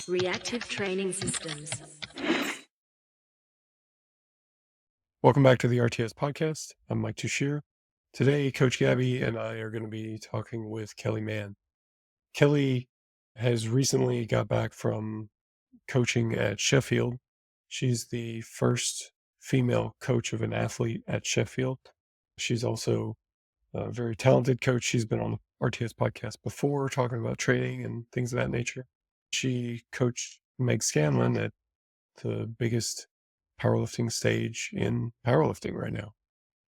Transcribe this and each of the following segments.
Reactive Training Systems. Welcome back to the RTS podcast. I'm Mike Tushir. Today, Coach Gaby and I are going to be talking with Kelly Mann. Kelly has recently got back from coaching at Sheffield. She's the first female coach of an athlete at Sheffield. She's also a very talented coach. She's been on the RTS podcast before talking about training and things of that nature. She coached Meg Scanlon at the biggest powerlifting stage in powerlifting right now.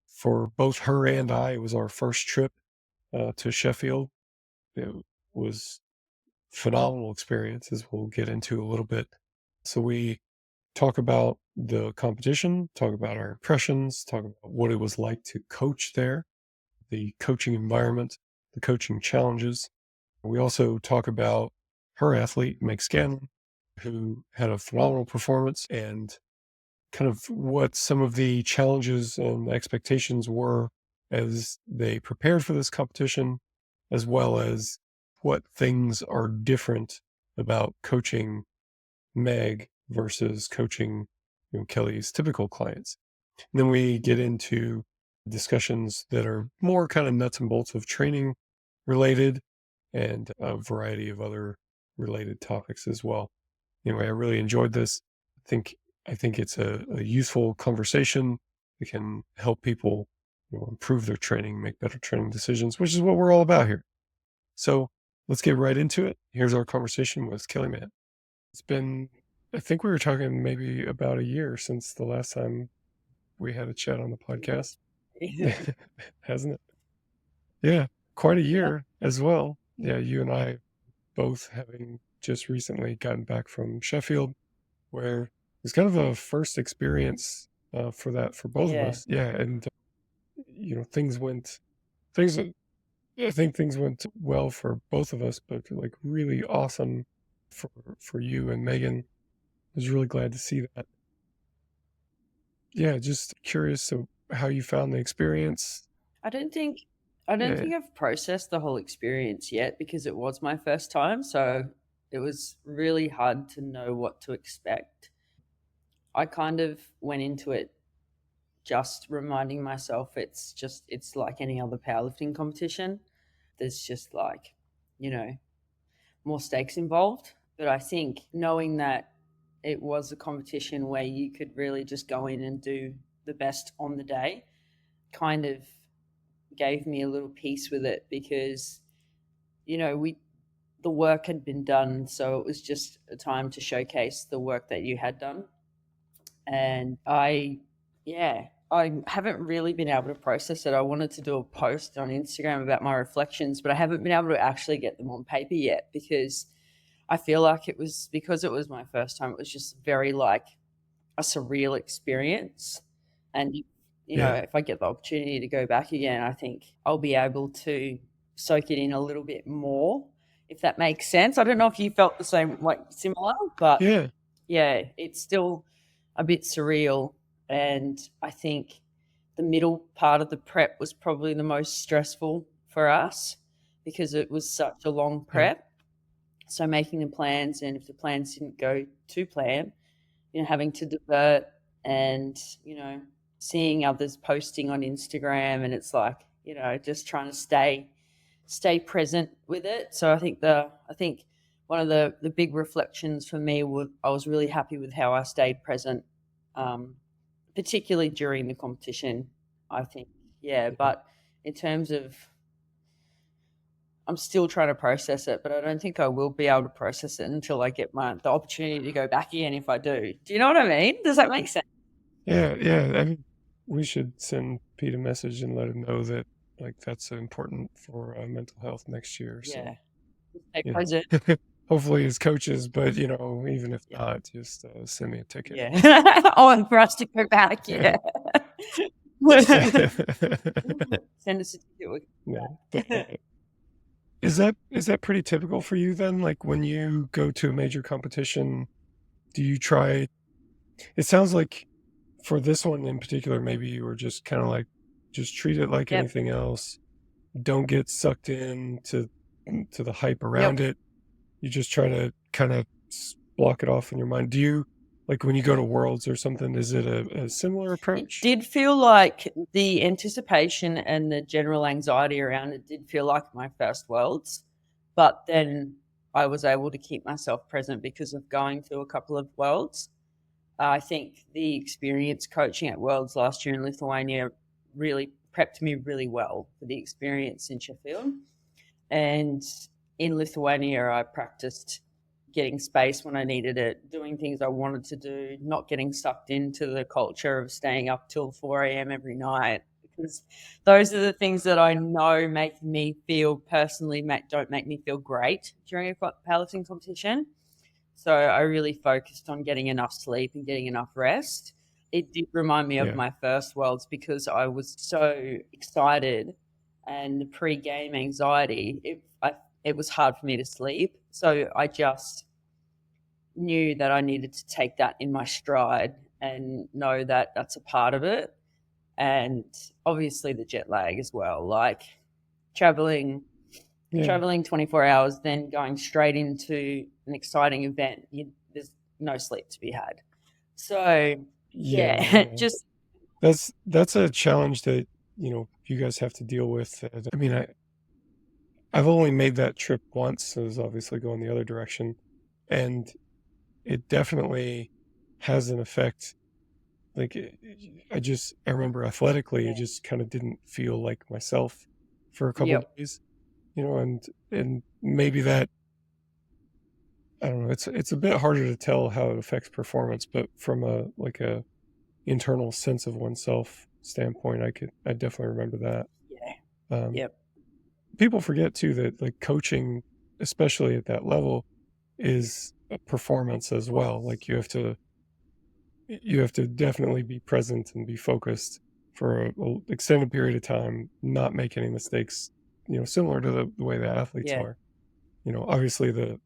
For both her and I, it was our first trip to Sheffield. It was a phenomenal experience, as we'll get into a little bit. So we talk about the competition, talk about our impressions, talk about what it was like to coach there, the coaching environment, the coaching challenges. We also talk about her athlete, Meg Scanlon, who had a phenomenal performance, and kind of what some of the challenges and expectations were as they prepared for this competition, as well as what things are different about coaching Meg versus coaching Kelly's typical clients. And then we get into discussions that are more kind of nuts and bolts of training related and a variety of other related topics as well. Anyway, I really enjoyed this. I think it's a useful conversation that can help people improve their training, make better training decisions, which is what we're all about here. So let's get right into it. Here's our conversation with Kelly Mann. It's been, I think we were talking maybe about a year since the last time we had a chat on the podcast. Hasn't it? Yeah, quite a year as well. Yeah, you and I both having just recently gotten back from Sheffield, where it's kind of a first experience for both of us. Yeah, and I think things went well for both of us, but like really awesome for you and Megan. I was really glad to see that. Yeah, just curious of how you found the experience. I don't think I've processed the whole experience yet because it was my first time, so it was really hard to know what to expect. I kind of went into it just reminding myself it's like any other powerlifting competition. There's just like, more stakes involved. But I think knowing that it was a competition where you could really just go in and do the best on the day kind of gave me a little peace with it because, the work had been done. So it was just a time to showcase the work that you had done. And I haven't really been able to process it. I wanted to do a post on Instagram about my reflections, but I haven't been able to actually get them on paper yet because I feel like because it was my first time, it was just very like a surreal experience. And, if I get the opportunity to go back again, I think I'll be able to soak it in a little bit more, if that makes sense. I don't know if you felt the same, like similar, but yeah, it's still a bit surreal. And I think the middle part of the prep was probably the most stressful for us because it was such a long prep. So making the plans, and if the plans didn't go to plan, having to divert and, seeing others posting on Instagram, and it's like, just trying to stay present with it. So I think one of the big reflections for me I was really happy with how I stayed present, particularly during the competition, I think. Yeah, but in terms of, I'm still trying to process it, but I don't think I will be able to process it until I get the opportunity to go back again if I do. Do you know what I mean? Does that make sense? Yeah. I mean, we should send Pete a message and let him know that that's important for mental health next year. So, yeah. Stay present. Hopefully as coaches, but even if not, just send me a ticket. Yeah. And for us to go back, yeah. Send us a ticket. Yeah. Is that pretty typical for you then? Like when you go to a major competition, do you try? It sounds like for this one in particular, maybe you were just kind of like, just treat it like anything else. Don't get sucked in to the hype around it. You just try to kind of, block it off in your mind. Do you, like when you go to Worlds or something, is it a similar It approach? did feel like the anticipation and the general anxiety around it did feel like my first Worlds, but then I was able to keep myself present because of going to a couple of Worlds. I think the experience coaching at Worlds last year in Lithuania really prepped me really well for the experience in Sheffield. And in Lithuania, I practiced getting space when I needed it, doing things I wanted to do, not getting sucked into the culture of staying up till 4 a.m. every night. Because those are the things that I know make me feel personally, don't make me feel great during a powerlifting competition. So I really focused on getting enough sleep and getting enough rest. It did remind me of Yeah. my first Worlds because I was so excited, and the pre-game anxiety, it was hard for me to sleep. So I just knew that I needed to take that in my stride and know that that's a part of it. And obviously the jet lag as well, like traveling Yeah. 24 hours, then going straight into an exciting event. There's no sleep to be had. So Yeah. just That's a challenge that, you guys have to deal with. I mean, I've only made that trip once, so it's obviously going the other direction. And it definitely has an effect. Like I remember athletically, it just kind of didn't feel like myself for a couple yep, days, and maybe that, I don't know, it's a bit harder to tell how it affects performance, but from a internal sense of oneself standpoint, I definitely remember that. yeah, Um, yep, People forget too that like coaching, especially at that level, is a performance as well. Like you have to definitely be present and be focused for a extended period of time, not make any mistakes, similar to the way that athletes yeah, are. Obviously the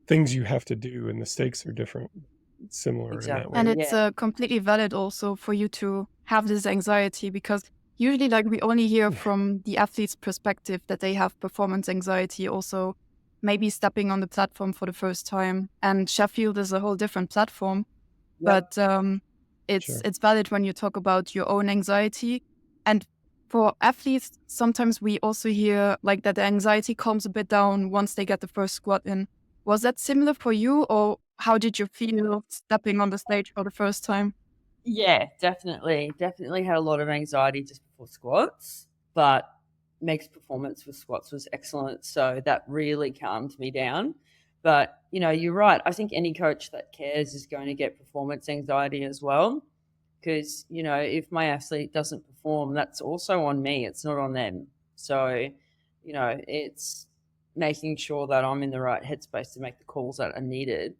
things you have to do and the stakes are different, similar in that And way. exactly, it's yeah, completely valid also for you to have this anxiety, because usually, like, we only hear from the athlete's perspective that they have performance anxiety, also maybe stepping on the platform for the first time. And Sheffield is a whole different platform, yep, but it's Sure. it's valid when you talk about your own anxiety. And for athletes, sometimes we also hear like that the anxiety calms a bit down once they get the first squat in. Was that similar for you, or how did you feel stepping on the stage for the first time? yeah, definitely had a lot of anxiety just before squats, but Meg's performance with squats was excellent, so that really calmed me down. But you're right. I think any coach that cares is going to get performance anxiety as well. Because if my athlete doesn't perform, that's also on me, it's not on them. So it's making sure that I'm in the right headspace to make the calls that are needed.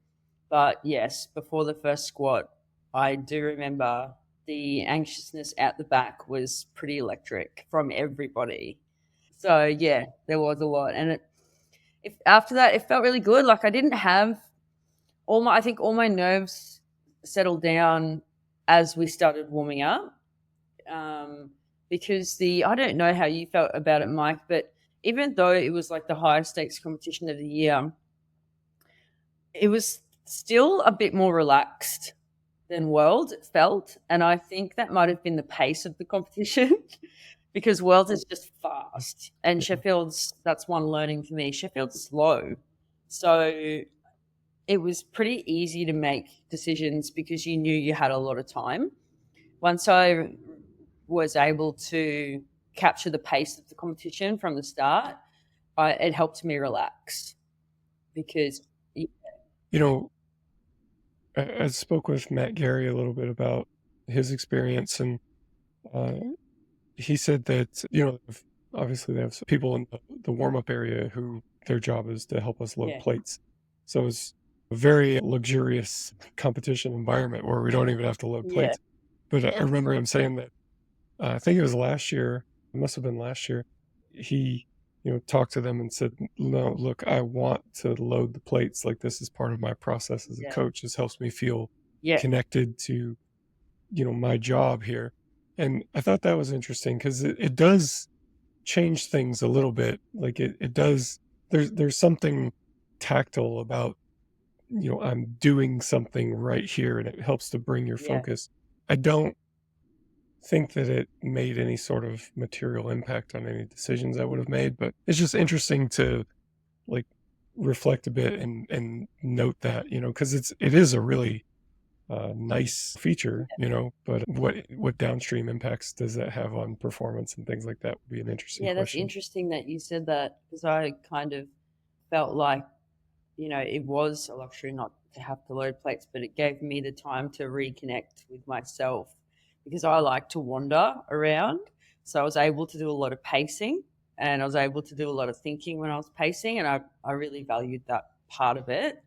But yes, before the first squat, I do remember the anxiousness at the back was pretty electric from everybody. So yeah, there was a lot. And if after that it felt really good. Like I didn't have I think all my nerves settled down as we started warming up. Because I don't know how you felt about it, Mike, but even though it was like the highest stakes competition of the year, it was still a bit more relaxed than Worlds, it felt. And I think that might have been the pace of the competition because Worlds is just fast. And Yeah. that's one learning for me. Sheffield's slow. So it was pretty easy to make decisions because you knew you had a lot of time. Once I was able to capture the pace of the competition from the start, it helped me relax because, You know, I spoke with Matt Gary a little bit about his experience, and uh, he said that, obviously they have some people in the warm-up area who their job is to help us load yeah, plates. So it's a very luxurious competition environment where we don't even have to load yeah, plates. But I remember him saying that, I think it was last year, it must have been last year, he, talked to them and said, no, look, I want to load the plates. Like, this is part of my process as a yeah, coach. This helps me feel yeah, connected to, my job here. And I thought that was interesting because it does change things a little bit. Like it does, there's something tactile about I'm doing something right here and it helps to bring your Yeah. focus. I don't think that it made any sort of material impact on any decisions I would have made, but it's just interesting to like reflect a bit and note that, because it is a really nice feature, but what downstream impacts does that have on performance and things like that would be an interesting Yeah, that's question. interesting that you said that, because I kind of felt like, it was a luxury not to have to load plates, but it gave me the time to reconnect with myself, because I like to wander around. So I was able to do a lot of pacing, and I was able to do a lot of thinking when I was pacing, and I really valued that part of it.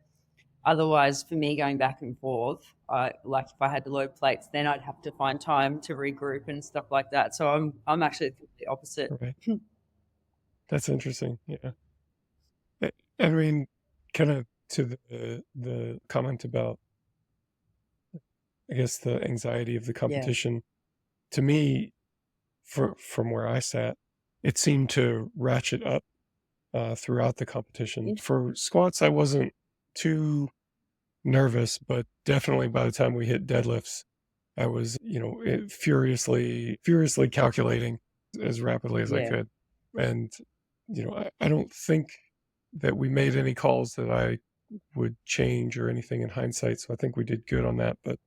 Otherwise, for me, going back and forth, like if I had to load plates, then I'd have to find time to regroup and stuff like that. So I'm actually the opposite. Right. That's interesting. Yeah. I mean, kind of to the comment about, I guess, the anxiety of the competition. To me, from where I sat, it seemed to ratchet up throughout the competition. For squats, I wasn't too nervous, but definitely by the time we hit deadlifts, I was, furiously calculating as rapidly as I could. And, I don't think that we made any calls that I would change or anything in hindsight. So I think we did good on that. But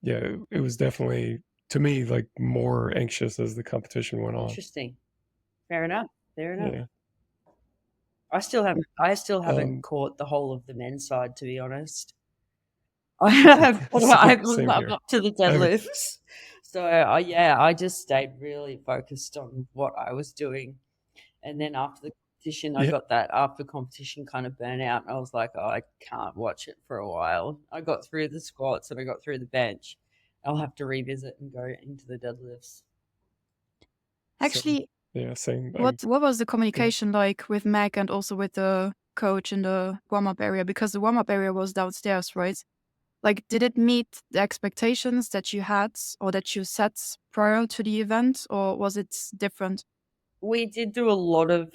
yeah, it was definitely, to me, like more anxious as the competition went on. Interesting. Fair enough. Yeah. I still haven't caught the whole of the men's side, to be honest. I've Same up here. to the deadlifts. So I just stayed really focused on what I was doing. And then after the competition, I got that after competition kind of burnout. I was like, oh, I can't watch it for a while. I got through the squats and I got through the bench. I'll have to revisit and go into the deadlifts. Actually, Yeah, same. what was the communication like with Meg and also with the coach in the warm-up area? Because the warm-up area was downstairs, right? Like, did it meet the expectations that you had or that you set prior to the event, or was it different? We did do a lot of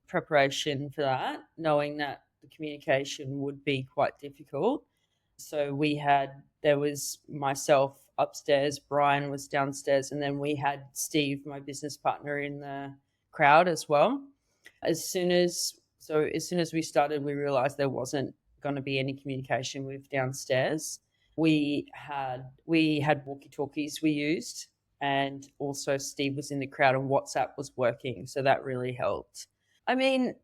preparation for that, knowing that the communication would be quite difficult. So there was myself upstairs, Brian was downstairs, and then we had Steve, my business partner, in the crowd as well. As soon as we started, we realized there wasn't going to be any communication with downstairs. We had walkie-talkies we used, and also Steve was in the crowd and WhatsApp was working, so that really helped. I mean,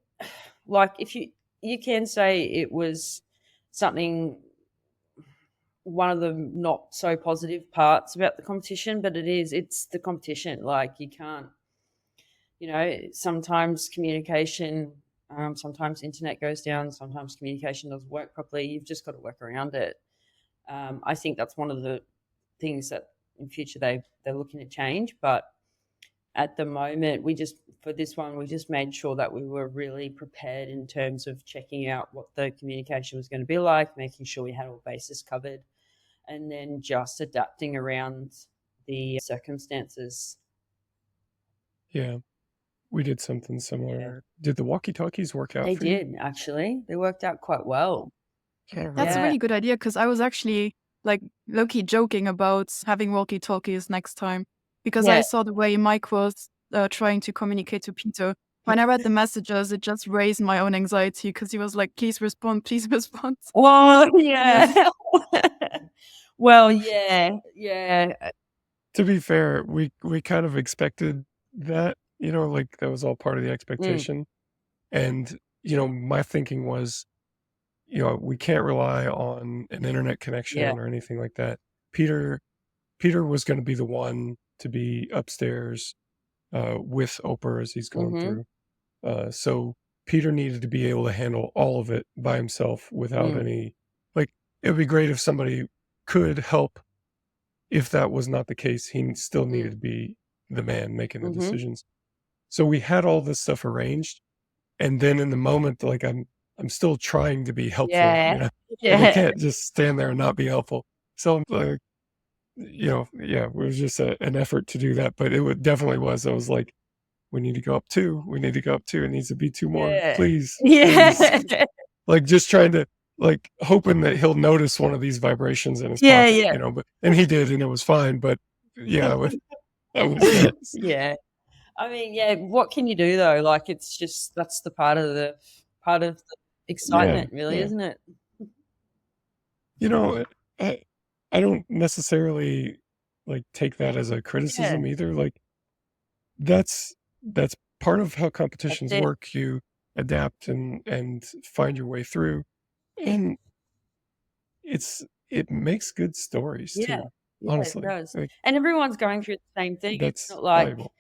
like, if you can say it was one of the not so positive parts about the competition, but it's the competition. Like, you can't, sometimes communication, sometimes internet goes down, sometimes communication doesn't work properly. You've just got to work around it. I think that's one of the things that in future they're looking to change. But at the moment, for this one, we just made sure that we were really prepared in terms of checking out what the communication was going to be like, making sure we had all bases covered, and then just adapting around the circumstances. Yeah, we did something similar. Yeah. Did the walkie-talkies work out? They did, actually. They worked out quite well. That's a really good idea, because I was actually like low-key joking about having walkie-talkies next time, because I saw the way Mike was trying to communicate to Peter. When I read the messages, it just raised my own anxiety, because he was like, please respond, please respond. Well, yeah. Well, yeah. To be fair, we kind of expected that, like that was all part of the expectation. And, my thinking was, we can't rely on an internet connection or anything like that. Peter was going to be the one to be upstairs with Oprah as he's going through. So Peter needed to be able to handle all of it by himself without any, like, it would be great if somebody could help. If that was not the case, he still needed to be the man making the decisions. So we had all this stuff arranged. And then in the moment, like, I'm still trying to be helpful. Like, I can't just stand there and not be helpful. So I'm like, it was just an effort to do that. But definitely was. I was like, we need to go up 2. We need to go up 2. It needs to be 2 more. Please. Yeah. Please. Like, just trying to, like hoping that he'll notice one of these vibrations in his Yeah, pocket, yeah. you know, and he did, and it was fine. But yeah, that was Yeah. I mean, yeah, what can you do though? Like it's just that's the part of the yeah, excitement, really, yeah. isn't it? You know, I don't necessarily like take that as a Yeah, criticism either. Like that's part of how that's competitions it. work. You adapt and find your way through, and it makes good stories Yeah. too. Yeah, it Honestly, does. like And everyone's going through the same thing. It's that's not like, valuable,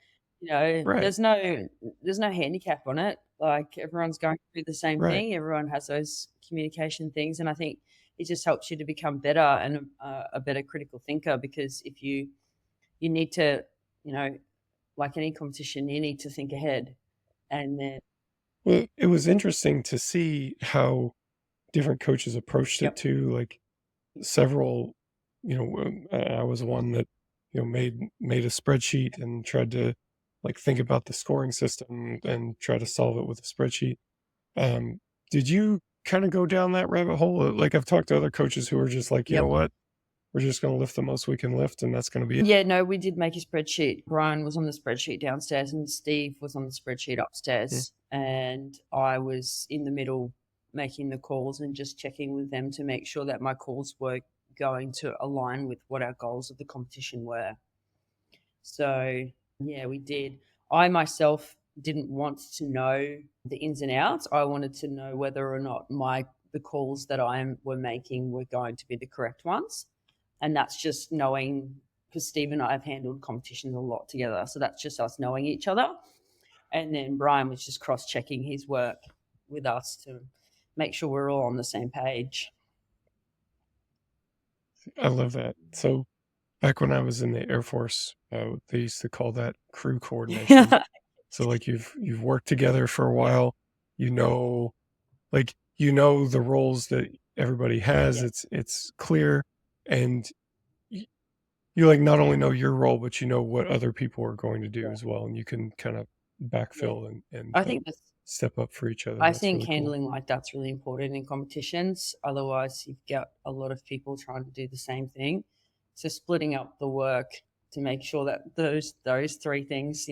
right? there's no handicap on it. Like everyone's going through the same Right. thing. Everyone has those communication things, and I think it just helps you to become better and a better critical thinker because if you need to, you know, like any competition, you need to think ahead and then Well, it was interesting to see how different coaches approached it yep, too. Like several, I was one that made a spreadsheet and tried to like think about the scoring system and try to solve it with a spreadsheet. um did you kind of go down that rabbit hole? Like I've talked to other coaches who are just like, you know yep. what, we're just going to lift the most we can lift and that's going to be it. Yeah, no, we did make a spreadsheet. Brian was on the spreadsheet downstairs and Steve was on the spreadsheet Mm. upstairs. And I was in the middle making the calls and just checking with them to make sure that my calls were going to align with what our goals of the competition were. So, yeah, we did. I myself didn't want to know the ins and outs. I wanted to know whether or not the calls that I were making were going to be the correct ones. And that's just knowing because Steve and I have handled competitions a lot together. So that's just us knowing each other. And then Brian was just cross checking his work with us to make sure we're all on the same page. I love that. So back when I was in the Air Force, they used to call that crew coordination. Yeah. So like you've worked together for a while, you know, like the roles that everybody has. It's clear, and y- you like not only know your role, but you know what other people are going to do Yeah. as well, and you can kind of Yeah. backfill and I think that's step up for each other. I That's think really cool. handling like that's really important in competitions. Otherwise, you've got a lot of people trying to do the same thing. So splitting up the work to make sure that those three things,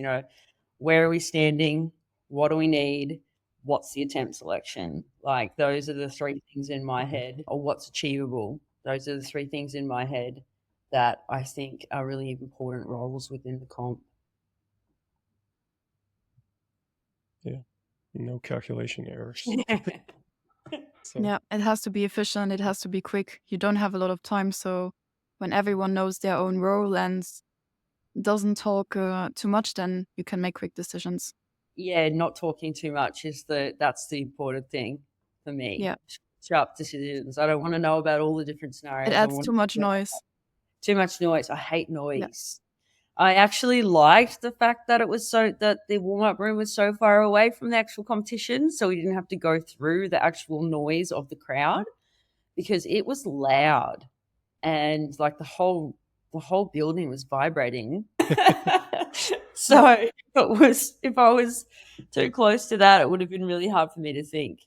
where are we standing? What do we need? What's the attempt selection? Like those are the three things in my head, or what's achievable. Those are the three things in my head that I think are really important roles within the comp. Yeah, no calculation errors. So Yeah, it has to be efficient, it has to be quick. You don't have a lot of time, so when everyone knows their own role and doesn't talk too much, then you can make quick decisions. Yeah, not talking too much that's the important thing for me. Yeah, Sharp decisions. I don't want to know about all the different it scenarios. I adds want too much noise. too much noise. I hate Yeah. noise. I actually liked the fact that that the warm up room was so far away from the actual competition, so we didn't have to go through the actual noise of the crowd because it was loud and like the whole building was vibrating. So if I was too close to that, it would have been really hard for me to think.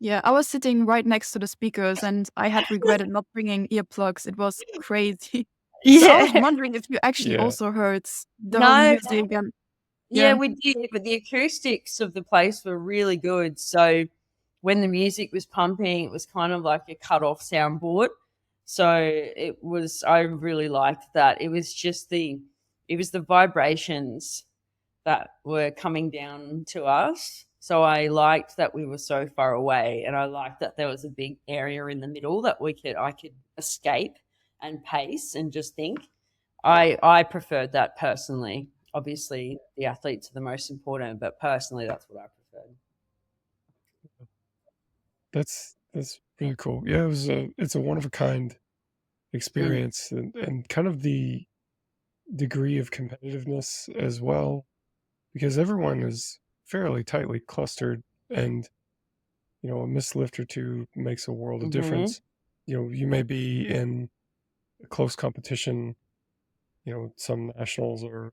Yeah, I was sitting right next to the speakers and I had regretted not bringing earplugs. It was crazy. So I was Yeah. wondering if you actually yeah, also heard the No. music and Yeah, yeah. we did, but the acoustics of the place were really good. So when the music was pumping, it was kind of like a cut off soundboard. So I really liked that. It was the vibrations that were coming down to us. So I liked that we were so far away, and I liked that there was a big area in the middle that I could escape and pace and just think. I preferred that personally. Obviously, the athletes are the most important, but personally, that's what I preferred. that's really cool. Yeah, it's a one of a kind Mm. experience, and kind of the degree of competitiveness as well, because everyone is fairly tightly clustered, and a mislift or two makes a world of Mhm. difference. You may be in a close competition, some nationals or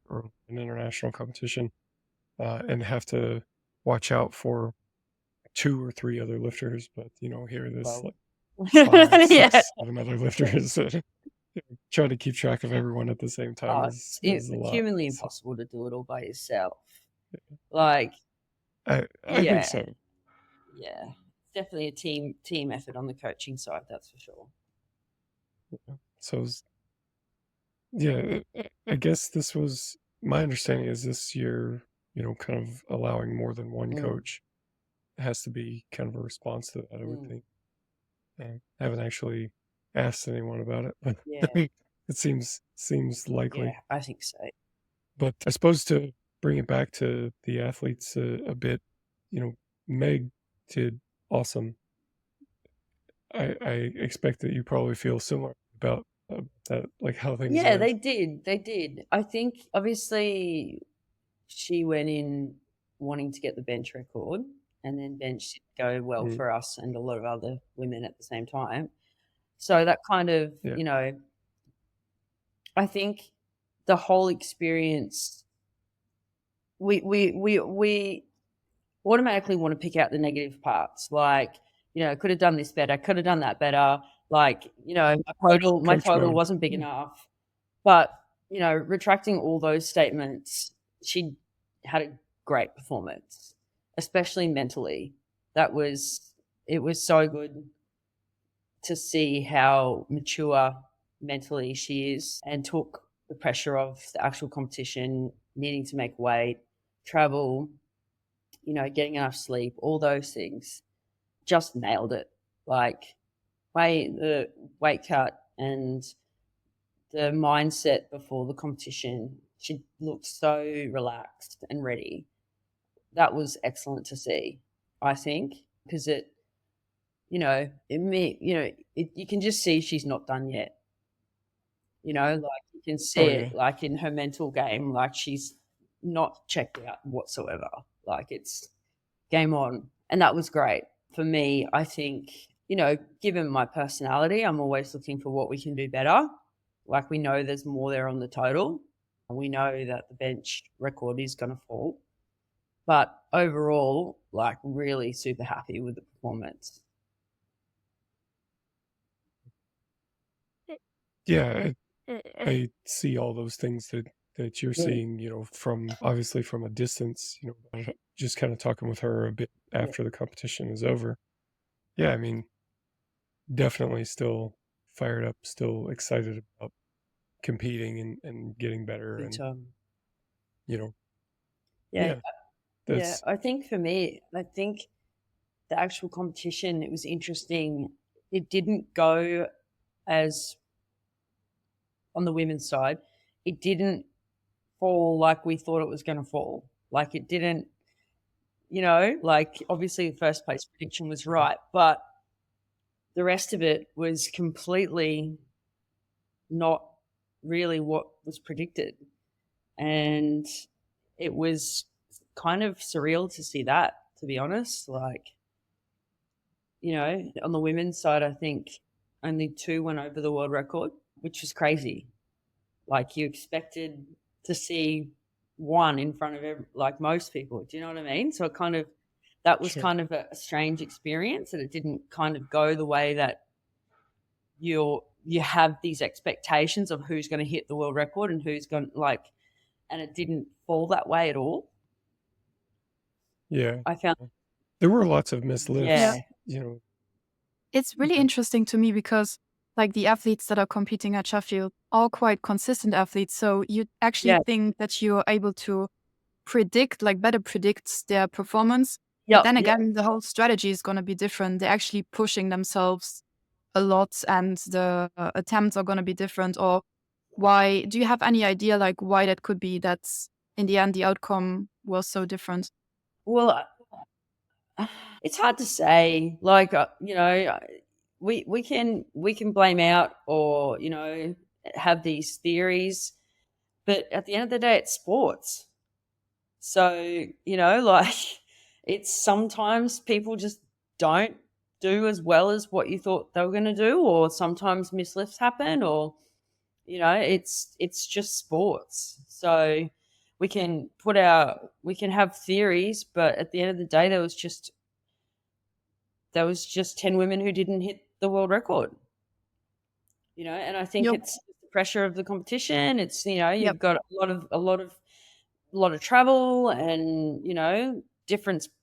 an international competition, and have to watch out for 2 or 3 other lifters, but here there's Well, like 5, yeah. 6, 7 other lifters. Trying to keep track of everyone at the same time It's is a lot. humanly So, impossible to do it all by yourself. Like, I think yeah, so. yeah, it's definitely a team effort on the coaching side. That's for sure. So yeah, I guess this was my understanding is this year, kind of allowing more than one coach has to be kind of a response to that, I would think. I haven't actually asked anyone about it, but Yeah, it seems likely. yeah, I think so. But I suppose to bring it back to the athletes a bit, Meg did awesome. I expect that you probably feel similar about that, like how things Yeah, went. they did. I think obviously she went in wanting to get the bench record, and then bench didn't go well for us and a lot of other women at the same time. So that kind of, Yeah. I think the whole experience, we automatically want to pick out the negative parts, like, could have done this better, could have done that better. Like, my Coach total mode. wasn't big enough. But, retracting all those statements, she had a great performance, especially mentally. It was so good to see how mature mentally she is and took the pressure of the actual competition, needing to make weight, travel, getting enough sleep, all those things. Just nailed it. Like, the weight cut and the mindset before the competition, she looked so relaxed and ready. That was excellent to see, I think, because you can just see she's not done yet. Like you can see it, like in her mental game, like she's not checked out whatsoever. Like it's game on, and that was great for me. I think given my personality, I'm always looking for what we can do better. Like we know there's more there on the total. We know that the bench record is going to fall. But overall, like really super happy with the performance. Yeah, I see all those things that you're seeing, from obviously from a distance, just kind of talking with her a bit after the competition is over. Yeah, I mean, definitely still fired up, still excited about competing and getting better. Big And, time. Yeah, Yeah, I think for me, I think the actual competition, it was interesting. It didn't go as on the women's side, it didn't fall like we thought it was going to fall. Like it didn't, like obviously the first place prediction was right, but the rest of it was completely not really what was predicted. And it was kind of surreal to see that, to be honest. Like, on the women's side, I think only 2 went over the world record, which was crazy. Like you expected to see 1 in front of like most people. Do you know what I mean? So that was Sure. kind of a strange experience, that it didn't kind of go the way that you have these expectations of who's going to hit the world record and who's going and it didn't fall that way at all. Yeah. I found there were lots of missed lifts. Yeah. It's really interesting to me because like the athletes that are competing at Sheffield are quite consistent athletes. So you actually think that you're able to predict, like better predicts their performance. But then again, the whole strategy is going to be different. They're actually pushing themselves a lot and the attempts are going to be different. Or why, do you have any idea like why that could be, that in the end the outcome was so different? Well, it's hard to say. Like, we can blame out or, have these theories, but at the end of the day, it's sports. So, like it's sometimes people just don't do as well as what you thought they were going to do, or sometimes mislifts happen, or, it's just sports. So we can have theories, but at the end of the day, there was just there was just 10 women who didn't hit the world record. And I think Yep. it's the pressure of the competition. It's, you've Yep. got a lot of travel and,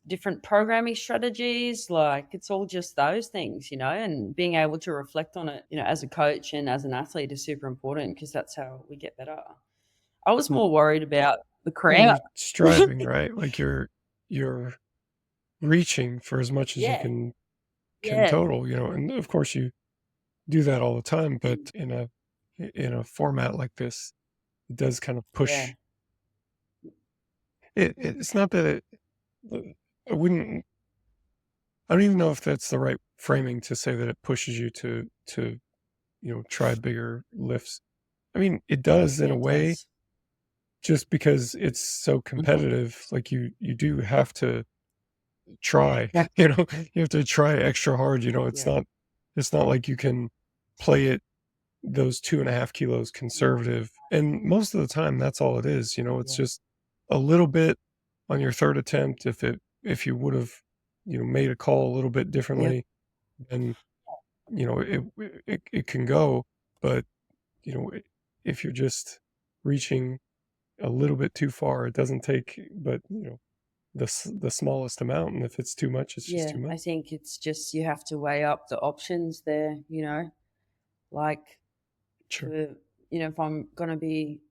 different programming strategies. Like, it's all just those things, and being able to reflect on it, as a coach and as an athlete is super important, because that's how we get better. I was more worried about the Well, crowd. you're striving, right? Like you're reaching for as much as you Yeah. can Yeah. total, and of course you do that all the time, but in a format like this, it does kind of push. It's not that I wouldn't. I don't even know if that's the right framing to say that it pushes you to try bigger lifts. I mean, it does in Yeah, a it way, does. just because it's so competitive. Like you do have to try. Yeah. You have to try extra hard. It's Yeah. not like you can play it those 2.5 kilos conservative, and most of the time that's all it is. It's Yeah. just a little bit on your third attempt. If you would have made a call a little bit differently, then it can go. But if you're just reaching a little bit too far, it doesn't take but the smallest amount, and if it's too much, it's just Yeah, too I much. think it's just you have to weigh up the options there, like Sure. if I'm going to be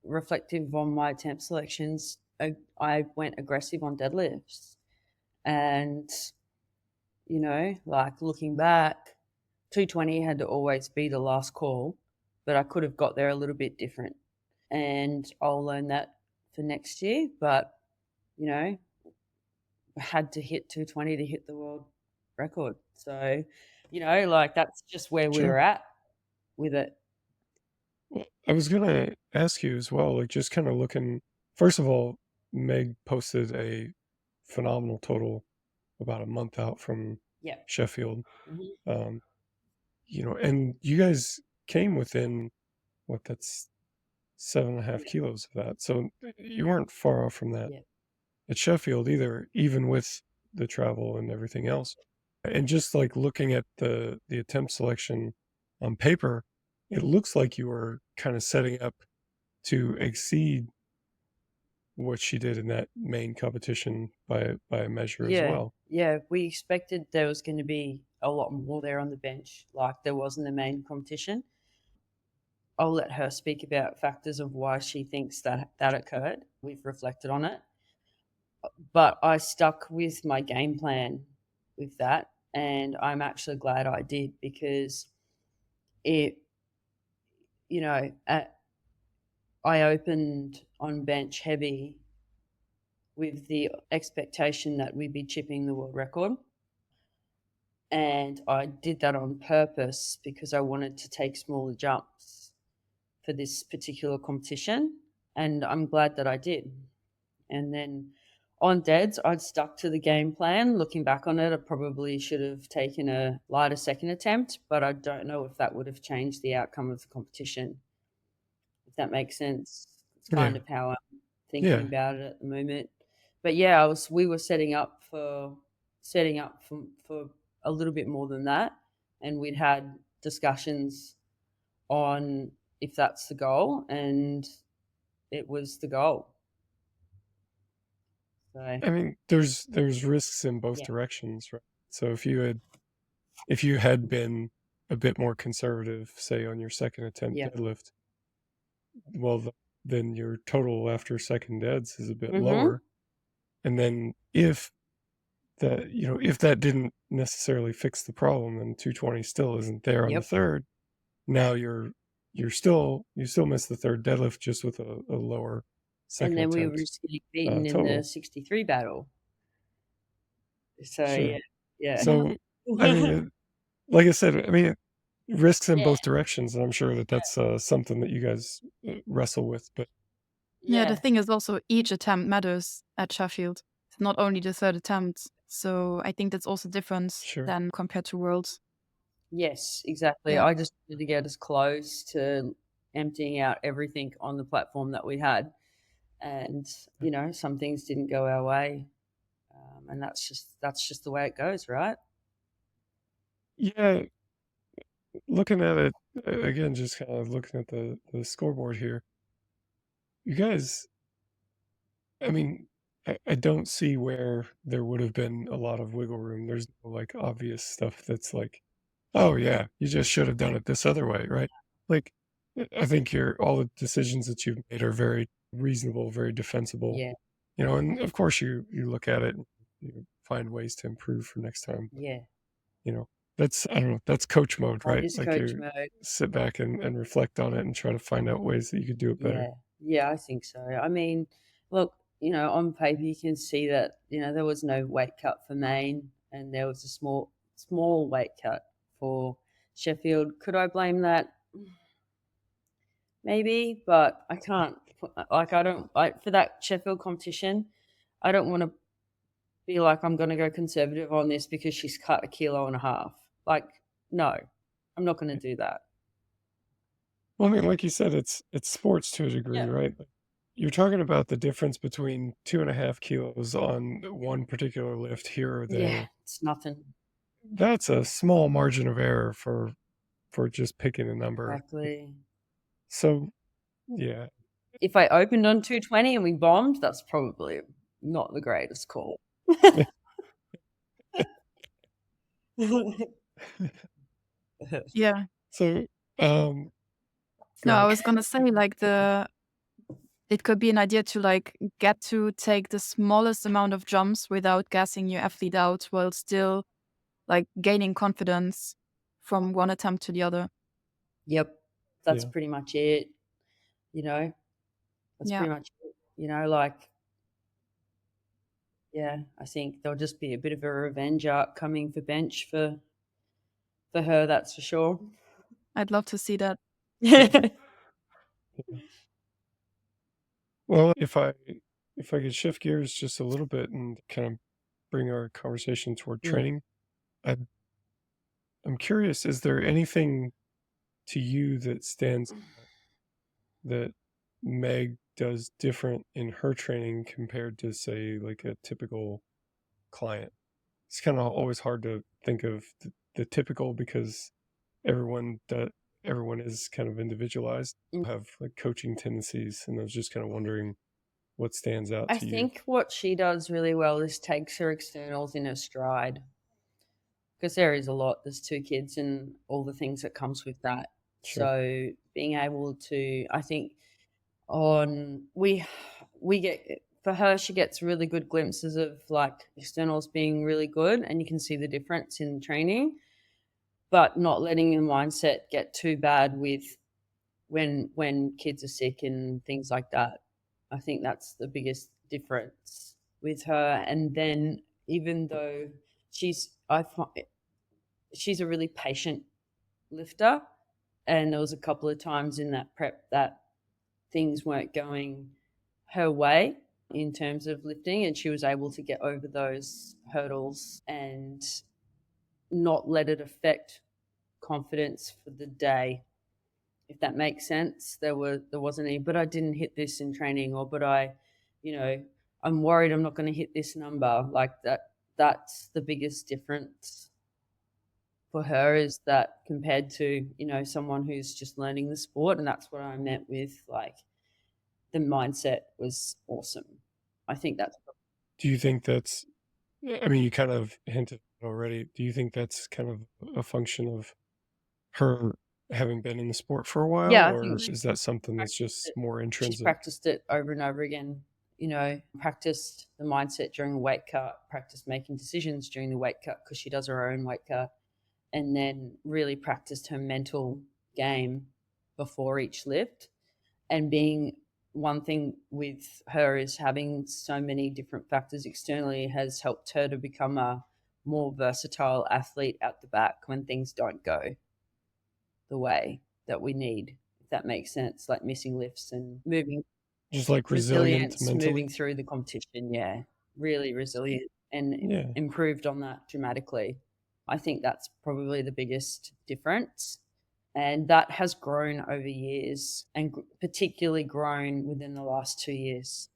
reflective on my attempt selections, I went aggressive on deadlifts. And, like looking back, 220 had to always be the last call, but I could have got there a little bit different. And I'll learn that for next year. But, I had to hit 220 to hit the world record. So, like that's just where we Sure. were at with it. Well, I was gonna ask you as well, like just kind of looking. First of all, Meg posted a phenomenal total about a month out from Yeah. Sheffield. Mhm. And you guys came within that's 7.5 Yeah. kilos of that. So you weren't far off from that Yeah. at Sheffield either, even with the travel and everything else. And just like looking at the attempt selection on paper, it looks like you were kind of setting up to exceed what she did in that main competition by a measure as Yeah. well. Yeah. We expected there was going to be a lot more there on the bench, like there was in the main competition. I'll let her speak about factors of why she thinks that occurred. We've reflected on it. But I stuck with my game plan with that. And I'm actually glad I did, because it, I opened on bench heavy with the expectation that we'd be chipping the world record. And I did that on purpose because I wanted to take smaller jumps for this particular competition. And I'm glad that I did. And then on deads, I'd stuck to the game plan. Looking back on it, I probably should have taken a lighter second attempt, but I don't know if that would have changed the outcome of the competition, if that makes sense. It's kind Yeah. of how I'm thinking Yeah. about it at the moment. But yeah, we were setting up for a little bit more than that, and we'd had discussions on if that's the goal, and it was the goal. So I mean, there's risks in both yeah. directions, right? So if you had been a bit more conservative, say on your second attempt Yeah. deadlift, well, then your total after second deads is a bit Mhm. lower. And then if that didn't necessarily fix the problem and 220 still isn't there on the Yep. third, now you still miss the third deadlift just with a lower second And then we were attempt just getting beaten in the total. 63 battle. So Sure. yeah. So I mean, like I said, I mean, risks in Yeah. both directions, and I'm sure that that's something that you guys wrestle with. But Yeah, the Yeah. thing is also each attempt matters at Sheffield. It's not only the third attempt. So I think that's also different sure. than compared to Worlds. Yes, exactly. Yeah. I just wanted to get as close to emptying out everything on the platform that we had. And, some things didn't go our way. And that's just the way it goes, right? Yeah, looking at it again, just kind of looking at the scoreboard here. You guys, I mean, I don't see where there would have been a lot of wiggle room. There's no like obvious stuff that's like, oh yeah, you just should have done it this other way, right? Like, I think all the decisions that you've made are very reasonable, very defensible. Yeah, And of course you look at it and you find ways to improve for next time. yeah. You know, that's I don't know, that's coach mode, That right? is Like coach you mode. sit back and reflect on it and try to find out ways that you could do it better. Yeah, yeah, I think so. I mean, look, on paper you can see that, there was no weight cut for Maine and there was a small weight cut for Sheffield. Could I blame that? Maybe, but I can't I don't like for that Sheffield competition, I don't want to be like I'm going to go conservative on this because she's cut 1.5 kilos. Like, no. I'm not going to do that. Well, I mean, like you said, it's sports to a degree, Yeah. right? Like, you're talking about the difference between 2.5 kilos on one particular lift here or Yeah, there. it's nothing. That's a small margin of error for just picking a number. Exactly. So, yeah. If I opened on 220 and we bombed, that's probably not the greatest call. Yeah. So, No, go I ahead. was gonna say like it could be an idea to like get to take the smallest amount of jumps without gassing your athlete out while still like gaining confidence from one attempt to the other. Yep. That's Yeah. pretty much it. That's Yeah. pretty much it. Like, yeah, I think there'll just be a bit of a revenge arc coming for bench for her, that's for sure. I'd love to see that. Well, if I could shift gears just a little bit and kind of bring our conversation toward Mm. training, I'm curious, is there anything to you that stands that Meg does different in her training compared to, say, like a typical client? It's kind of always hard to think of the typical because everyone is kind of individualized, have like coaching tendencies, and I was just kind of wondering what stands out I to you. think what she does really well is takes her externals in her stride, because there is a lot. There's 2 kids and all the things that comes with that. Sure. So being able to, I think, we get for her, she gets really good glimpses of like externals being really good, and you can see the difference in training, but not letting your mindset get too bad with when kids are sick and things like that. I think that's the biggest difference with her. And then even though she's a really patient lifter, and there was a couple of times in that prep that things weren't going her way in terms of lifting, and she was able to get over those hurdles and not let it affect confidence for the day, if that makes sense. There wasn't any, but I didn't hit this in training, or but I'm worried I'm not going to hit this number. Like that's the biggest difference for her, is that compared to someone who's just learning the sport. And that's what I meant with like the mindset was awesome. I think that's Do you think that's, I mean, you kind of hinted already, do you think that's kind of a function of her having been in the sport for a while, I or think is that something that's just more she's intrinsic? practiced it over and over again. Practiced the mindset during the weight cut, practiced making decisions during the weight cut because she does her own weight cut, and then really practiced her mental game before each lift. And being one thing with her is having so many different factors externally has helped her to become a more versatile athlete at the back when things don't go the way that we need, if that makes sense, like missing lifts and moving. Just like resilient mentally? Moving through the competition, yeah, really resilient and Yeah. improved on that dramatically. I think that's probably the biggest difference, and that has grown over years, and particularly grown within the last 2 years.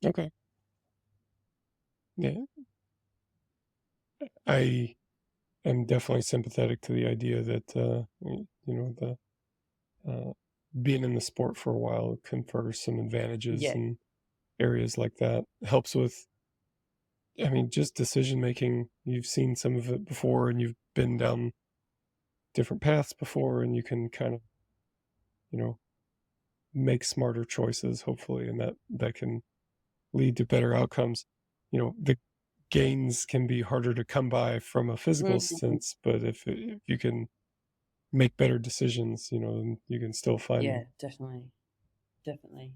Okay. Yeah. I am definitely sympathetic to the idea that, being in the sport for a while confers some advantages Yeah. and areas like that. Helps with, just decision making. You've seen some of it before and you've been down different paths before, and you can kind of, you know, make smarter choices, hopefully, and that can lead to better outcomes. The gains can be harder to come by from a physical Mhm. sense, but if you can make better decisions, then you can still find Yeah, them. definitely. Definitely.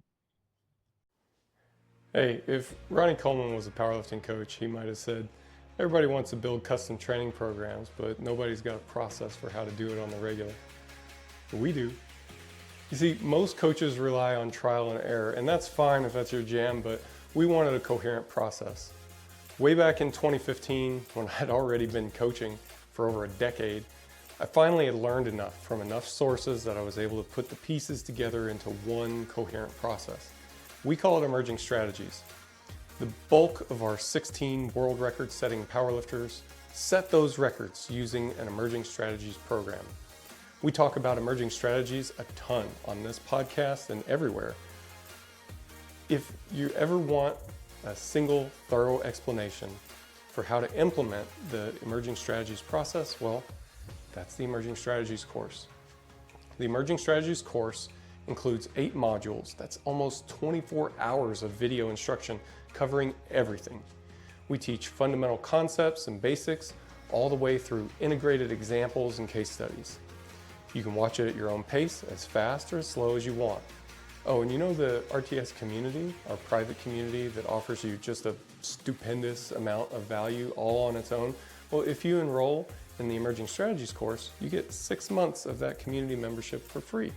Hey, if Ronnie Coleman was a powerlifting coach, he might have said, everybody wants to build custom training programs, but nobody's got a process for how to do it on the regular. But we do. You see, most coaches rely on trial and error, and that's fine if that's your jam, but we wanted a coherent process. Way back in 2015, when I'd already been coaching for over a decade, I finally had learned enough from enough sources that I was able to put the pieces together into one coherent process. We call it emerging strategies. The bulk of our 16 world record setting powerlifters set those records using an emerging strategies program. We talk about emerging strategies a ton on this podcast and everywhere. If you ever want a single thorough explanation for how to implement the emerging strategies process, well, that's the emerging strategies course. The emerging strategies course includes 8 modules. That's almost 24 hours of video instruction covering everything. We teach fundamental concepts and basics all the way through integrated examples and case studies. You can watch it at your own pace, as fast or as slow as you want. Oh, and the RTS community, our private community that offers you just a stupendous amount of value all on its own? Well, if you enroll in the Emerging Strategies course, you get 6 months of that community membership for free.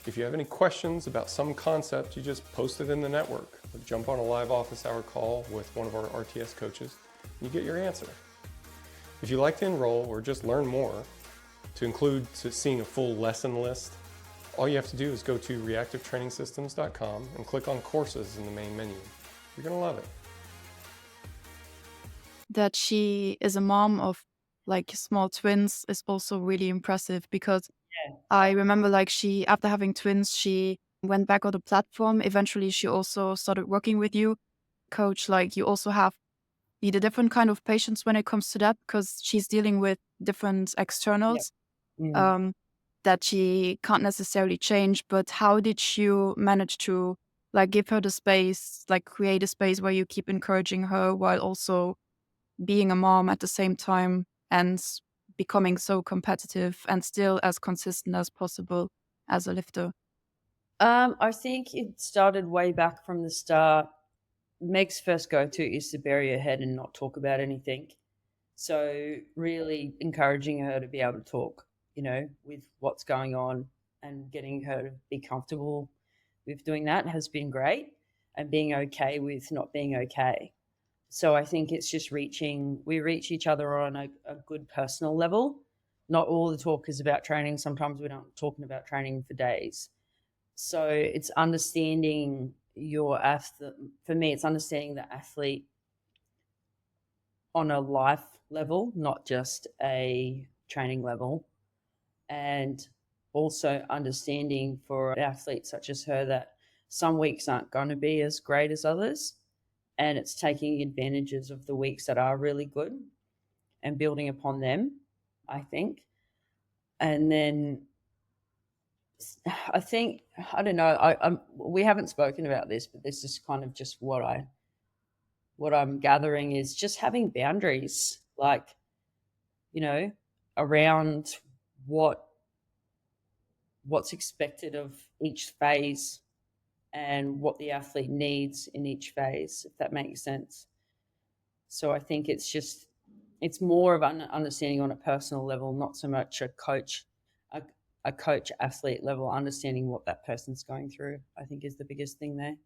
If you have any questions about some concept, you just post it in the network, or jump on a live office hour call with one of our RTS coaches, and you get your answer. If you'd like to enroll or just learn more, to include seeing a full lesson list, all you have to do is go to reactivetrainingsystems.com and click on courses in the main menu. You're going to love it. That she is a mom of small twins is also really impressive, because Yeah. I remember she, after having twins, she went back on the platform. Eventually she also started working with you, coach. You also need a different kind of patience when it comes to that, because she's dealing with different externals that she can't necessarily change. But how did you manage to give her the space, create a space where you keep encouraging her while also being a mom at the same time, and becoming so competitive and still as consistent as possible as a lifter? I think it started way back from the start. Meg's first go-to is to bury her head and not talk about anything. So really encouraging her to be able to talk, with what's going on, and getting her to be comfortable with doing that has been great, and being okay with not being okay. So I think it's just we reach each other on a good personal level. Not all the talk is about training. Sometimes we're not talking about training for days. So it's understanding for me, it's understanding the athlete on a life level, not just a training level. And also understanding for athletes such as her that some weeks aren't going to be as great as others. And it's taking advantages of the weeks that are really good and building upon them, I think. And then I think, I don't know, we haven't spoken about this, but this is kind of just what I'm gathering is just having boundaries, around what's expected of each phase and what the athlete needs in each phase, if that makes sense. So I think it's more of an understanding on a personal level, not so much a coach athlete level, understanding what that person's going through, I think is the biggest thing there.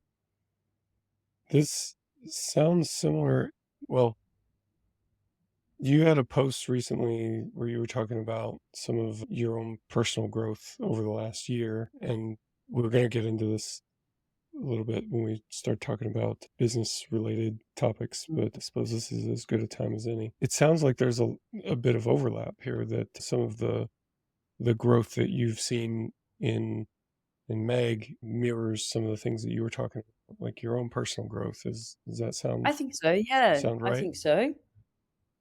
This sounds similar. Well, you had a post recently where you were talking about some of your own personal growth over the last year, and we're going to get into this little bit when we start talking about business-related topics, but I suppose this is as good a time as any. It sounds like there's a bit of overlap here, that some of the growth that you've seen in Meg mirrors some of the things that you were talking about, like your own personal growth. Does that I think so. Yeah, sound I right? think so.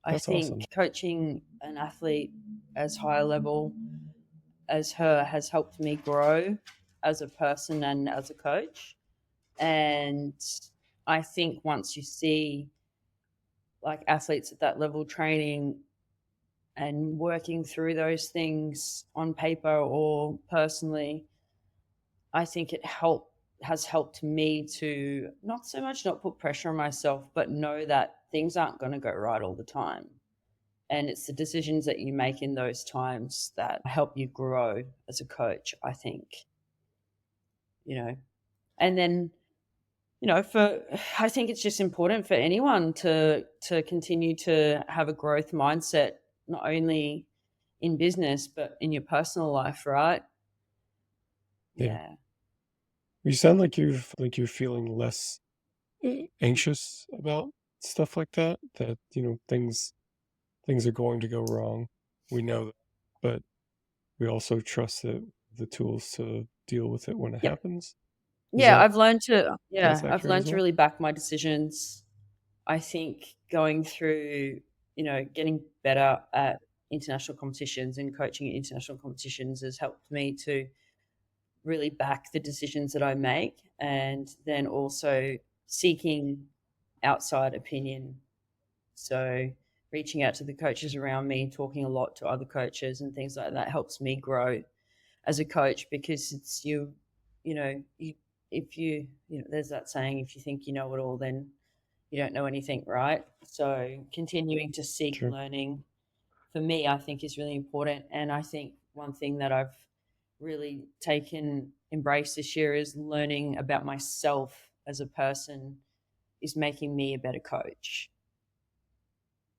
I That's think awesome. coaching an athlete as high a level as her has helped me grow as a person and as a coach. And I think once you see like athletes at that level training and working through those things on paper or personally, I think has helped me to not so much not put pressure on myself, but know that things aren't going to go right all the time. And it's the decisions that you make in those times that help you grow as a coach, I think, you know. And then, I think it's just important for anyone to continue to have a growth mindset, not only in business, but in your personal life, right? Yeah. Yeah. You sound like you're feeling less anxious about stuff like that, things are going to go wrong. We know that, but we also trust that the tools to deal with it when it Yep. happens. Yeah, I've learned to That's I've accurate learned as to well? really back my decisions. I think going through, getting better at international competitions and coaching at international competitions has helped me to really back the decisions that I make, and then also seeking outside opinion. So reaching out to the coaches around me, talking a lot to other coaches and things like that helps me grow as a coach, because it's you if there's that saying, if you think you know it all, then you don't know anything, right? So continuing to seek Sure. learning for me, I think, is really important. And I think one thing that I've really embrace this year is learning about myself as a person is making me a better coach,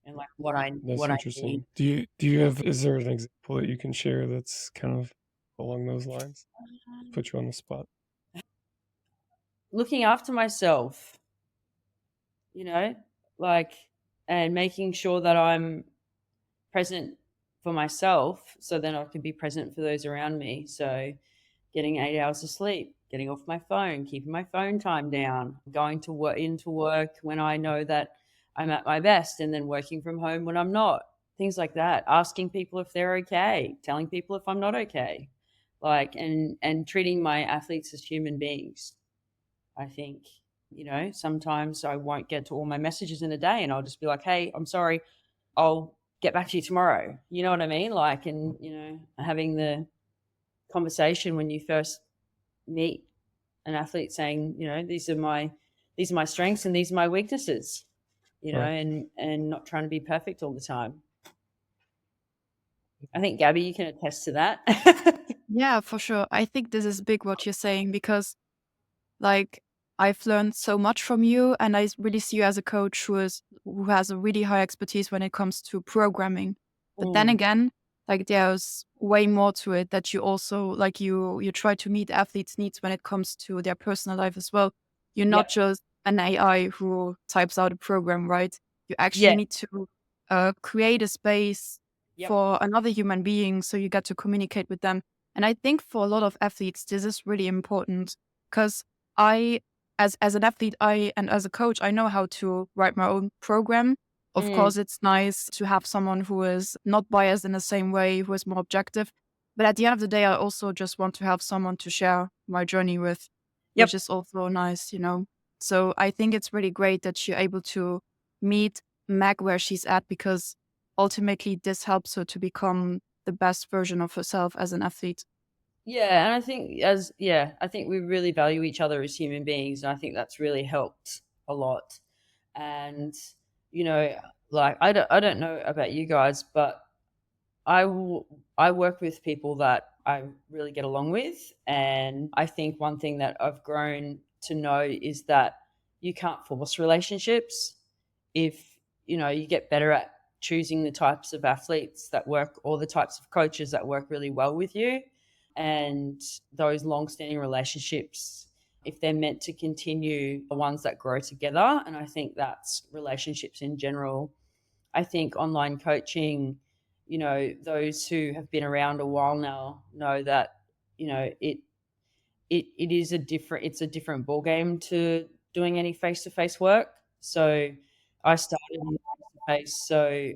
and like That's what I need. interesting. Is there an example that you can share that's kind of along those lines? Put you on the spot. Looking after myself, you know, like, and making sure that I'm present for myself so then I can be present for those around me. So getting 8 hours of sleep, getting off my phone, keeping my phone time down, going to work into work when I know that I'm at my best, and then working from home when I'm not. Things like that. Asking people if they're okay, telling people if I'm not okay. Like, and treating my athletes as human beings. I think, sometimes I won't get to all my messages in a day, and I'll just be like, "Hey, I'm sorry. I'll get back to you tomorrow." You know what I mean? Like, and having the conversation when you first meet an athlete, saying, these are my strengths and these are my weaknesses, Right. and not trying to be perfect all the time. I think, Gabby, you can attest to that. Yeah, for sure. I think this is big what you're saying, because like I've learned so much from you, and really see you as a coach who has a really high expertise when it comes to programming. But then Mm. again, like there's way more to it, that you also like you try to meet athletes' needs when it comes to their personal life as well. You're not Yep. just an AI who types out a program, right? You actually Yeah. need to create a space Yep. for another human being, so you get to communicate with them. And I think for a lot of athletes, this is really important, because I, as an athlete, and as a coach, I know how to write my own program. Of Mm. course, it's nice to have someone who is not biased in the same way, who is more objective. But at the end of the day, I also just want to have someone to share my journey with, which Yep. is also nice. So I think it's really great that you're able to meet Meg where she's at, because ultimately this helps her to become the best version of herself as an athlete. Yeah, and I think we really value each other as human beings, and I think that's really helped a lot. And you know, like, I don't know about you guys, but I work with people that I really get along with, and I think one thing that I've grown to know is that you can't force relationships. If you get better at choosing the types of athletes that work, or the types of coaches that work really well with you, and those long-standing relationships if they're meant to continue, the ones that grow together. And I think that's relationships in general. I think online coaching, those who have been around a while now know that, it is it's a different ball game to doing any face-to-face work. So I started in face-to-face, so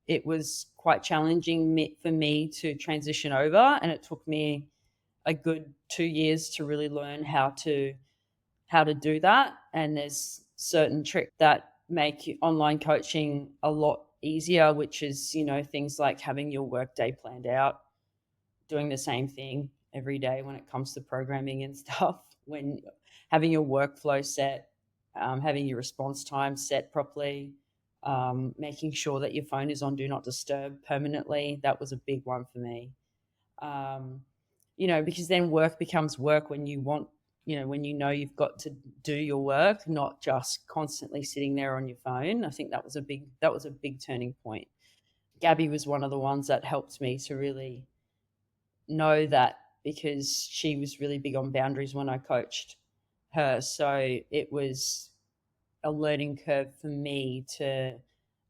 it was quite challenging for me to transition over, and it took me a good 2 years to really learn how to do that. And there's certain tricks that make online coaching a lot easier, which is, things like having your workday planned out, doing the same thing every day when it comes to programming and stuff, when having your workflow set, having your response time set properly, making sure that your phone is on do not disturb permanently. That was a big one for me. Because then work becomes work when you want, when you've got to do your work, not just constantly sitting there on your phone. I think that was a big turning point. Gaby was one of the ones that helped me to really know that, because she was really big on boundaries when I coached her. So it was a learning curve for me to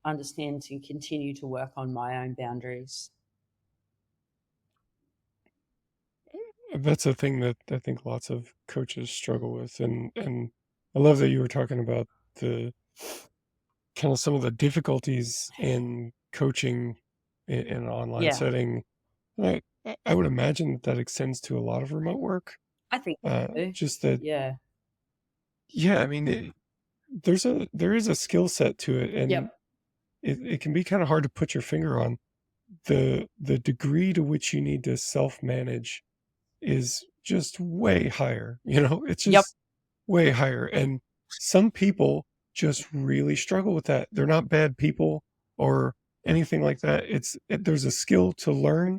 understand to continue to work on my own boundaries. That's a thing that I think lots of coaches struggle with, and I love that you were talking about the kind of some of the difficulties in coaching in an online setting. I would imagine that extends to a lot of remote work. I think so. Just that, yeah. I mean, there is a skill set to it, and it can be kind of hard to put your finger on. The degree to which you need to self-manage is just way higher. It's just way higher. And some people just really struggle with that. They're not bad people or anything like that. There's a skill to learn,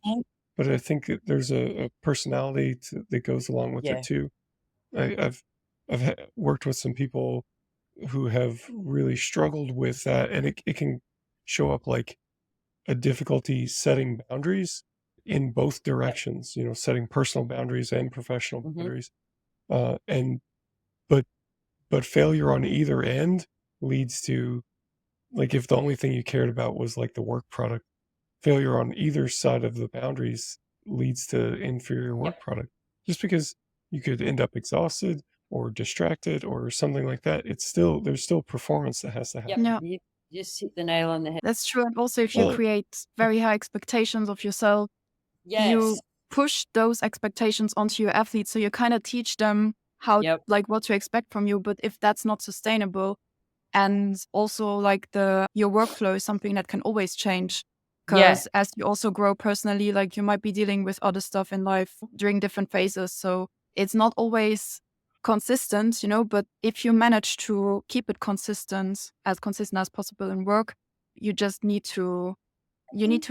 but I think there's a personality that goes along with it too. I've worked with some people who have really struggled with that, and it can show up like a difficulty setting boundaries in both directions, setting personal boundaries and professional boundaries. But failure on either end leads to, like, if the only thing you cared about was like the work product, failure on either side of the boundaries leads to inferior work product. Just because you could end up exhausted or distracted or something like that, there's still performance that has to happen. Yeah. You just hit the nail on the head. That's true. And also, if you create very high expectations of yourself, you push those expectations onto your athletes. So you kind of teach them how, like, what to expect from you. But if that's not sustainable, and also like your workflow is something that can always change, because as you also grow personally, like, you might be dealing with other stuff in life during different phases. So it's not always consistent, but if you manage to keep it consistent as possible in work, you just need to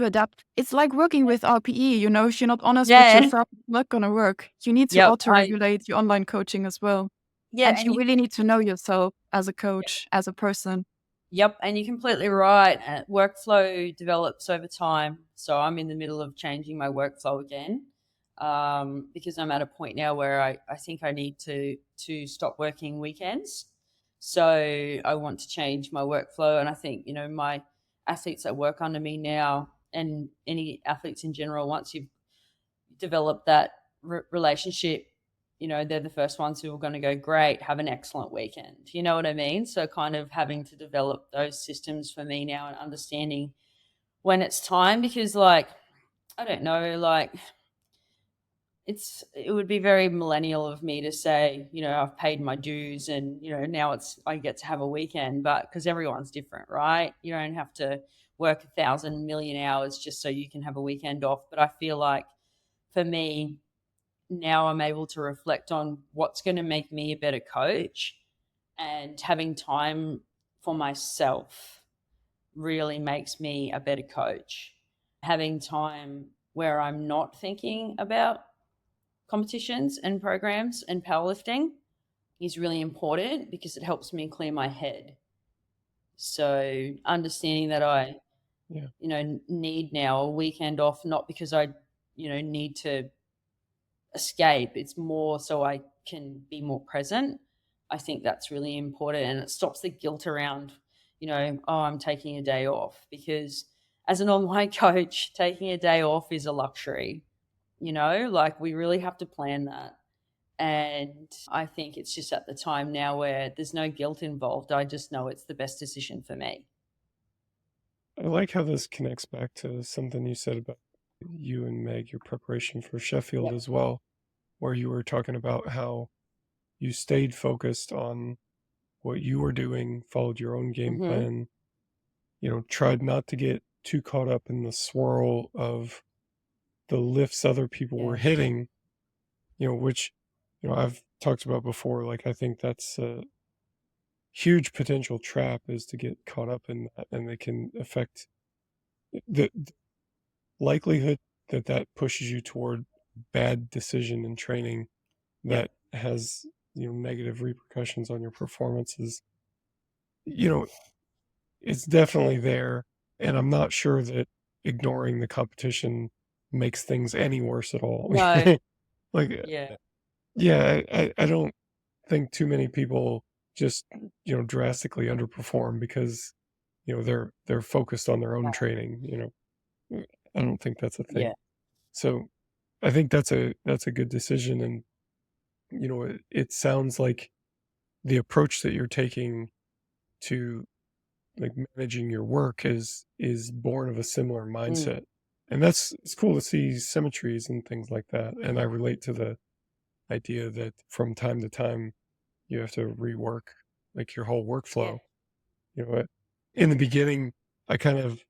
adapt. It's like working with RPE, if you're not honest with yourself, it's not going to work. You need to auto-regulate your online coaching as well. And you really need to know yourself as a coach, as a person. Yep, and you're completely right. Workflow develops over time. So I'm in the middle of changing my workflow again, because I'm at a point now where I think I need to stop working weekends. So I want to change my workflow. And I think, my athletes that work under me now, and any athletes in general, once you've developed that relationship, they're the first ones who are going to go, great, have an excellent weekend. You know what I mean? So kind of having to develop those systems for me now, and understanding when it's time, because, like, I don't know, like, it would be very millennial of me to say, I've paid my dues and, now I get to have a weekend, but because everyone's different, right? You don't have to work 1,000 million hours just so you can have a weekend off. But I feel like for me, now I'm able to reflect on what's going to make me a better coach, and having time for myself really makes me a better coach. Having time where I'm not thinking about competitions and programs and powerlifting is really important, because it helps me clear my head. So understanding that I, need now a weekend off, not because I, need to escape. It's more so I can be more present. I think that's really important, and it stops the guilt around, oh, I'm taking a day off, because as an online coach, taking a day off is a luxury, like we really have to plan that. And I think it's just at the time now where there's no guilt involved. I just know it's the best decision for me. I like how this connects back to something you said about you and Meg, your preparation for Sheffield Yep. as well, where you were talking about how you stayed focused on what you were doing, followed your own game Mm-hmm. plan, tried not to get too caught up in the swirl of the lifts other people were Yeah. hitting, which, I've talked about before. Like, I think that's a huge potential trap, is to get caught up in that, and they can affect the likelihood that pushes you toward bad decision in training that has, negative repercussions on your performances. It's definitely there. And I'm not sure that ignoring the competition makes things any worse at all. No. Like, Yeah. yeah, I don't think too many people just, drastically underperform because, they're focused on their own training. I don't think that's a thing. Yeah. So I think that's a good decision. And, it sounds like the approach that you're taking to, like, managing your work is born of a similar mindset. And it's cool to see symmetries and things like that. And I relate to the idea that from time to time you have to rework, like, your whole workflow. In the beginning, I kind of,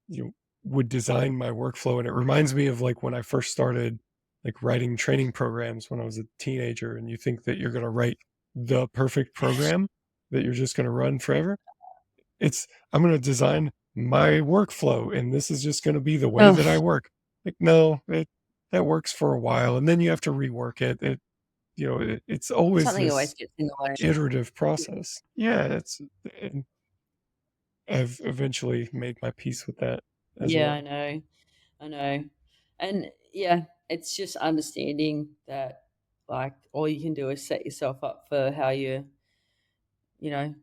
you know, would design my workflow, and it reminds me of, like, when I first started, like, writing training programs when I was a teenager, and you think that you're going to write the perfect program that you're just going to run forever. I'm going to design my workflow, and this is just going to be the way that I work. Like, no, that works for a while, and then you have to rework it. It's always Something always this gets in the way. iterative process. Yeah, and I've eventually made my peace with that as Yeah, well. I know. And yeah, it's just understanding that, like, all you can do is set yourself up for you know,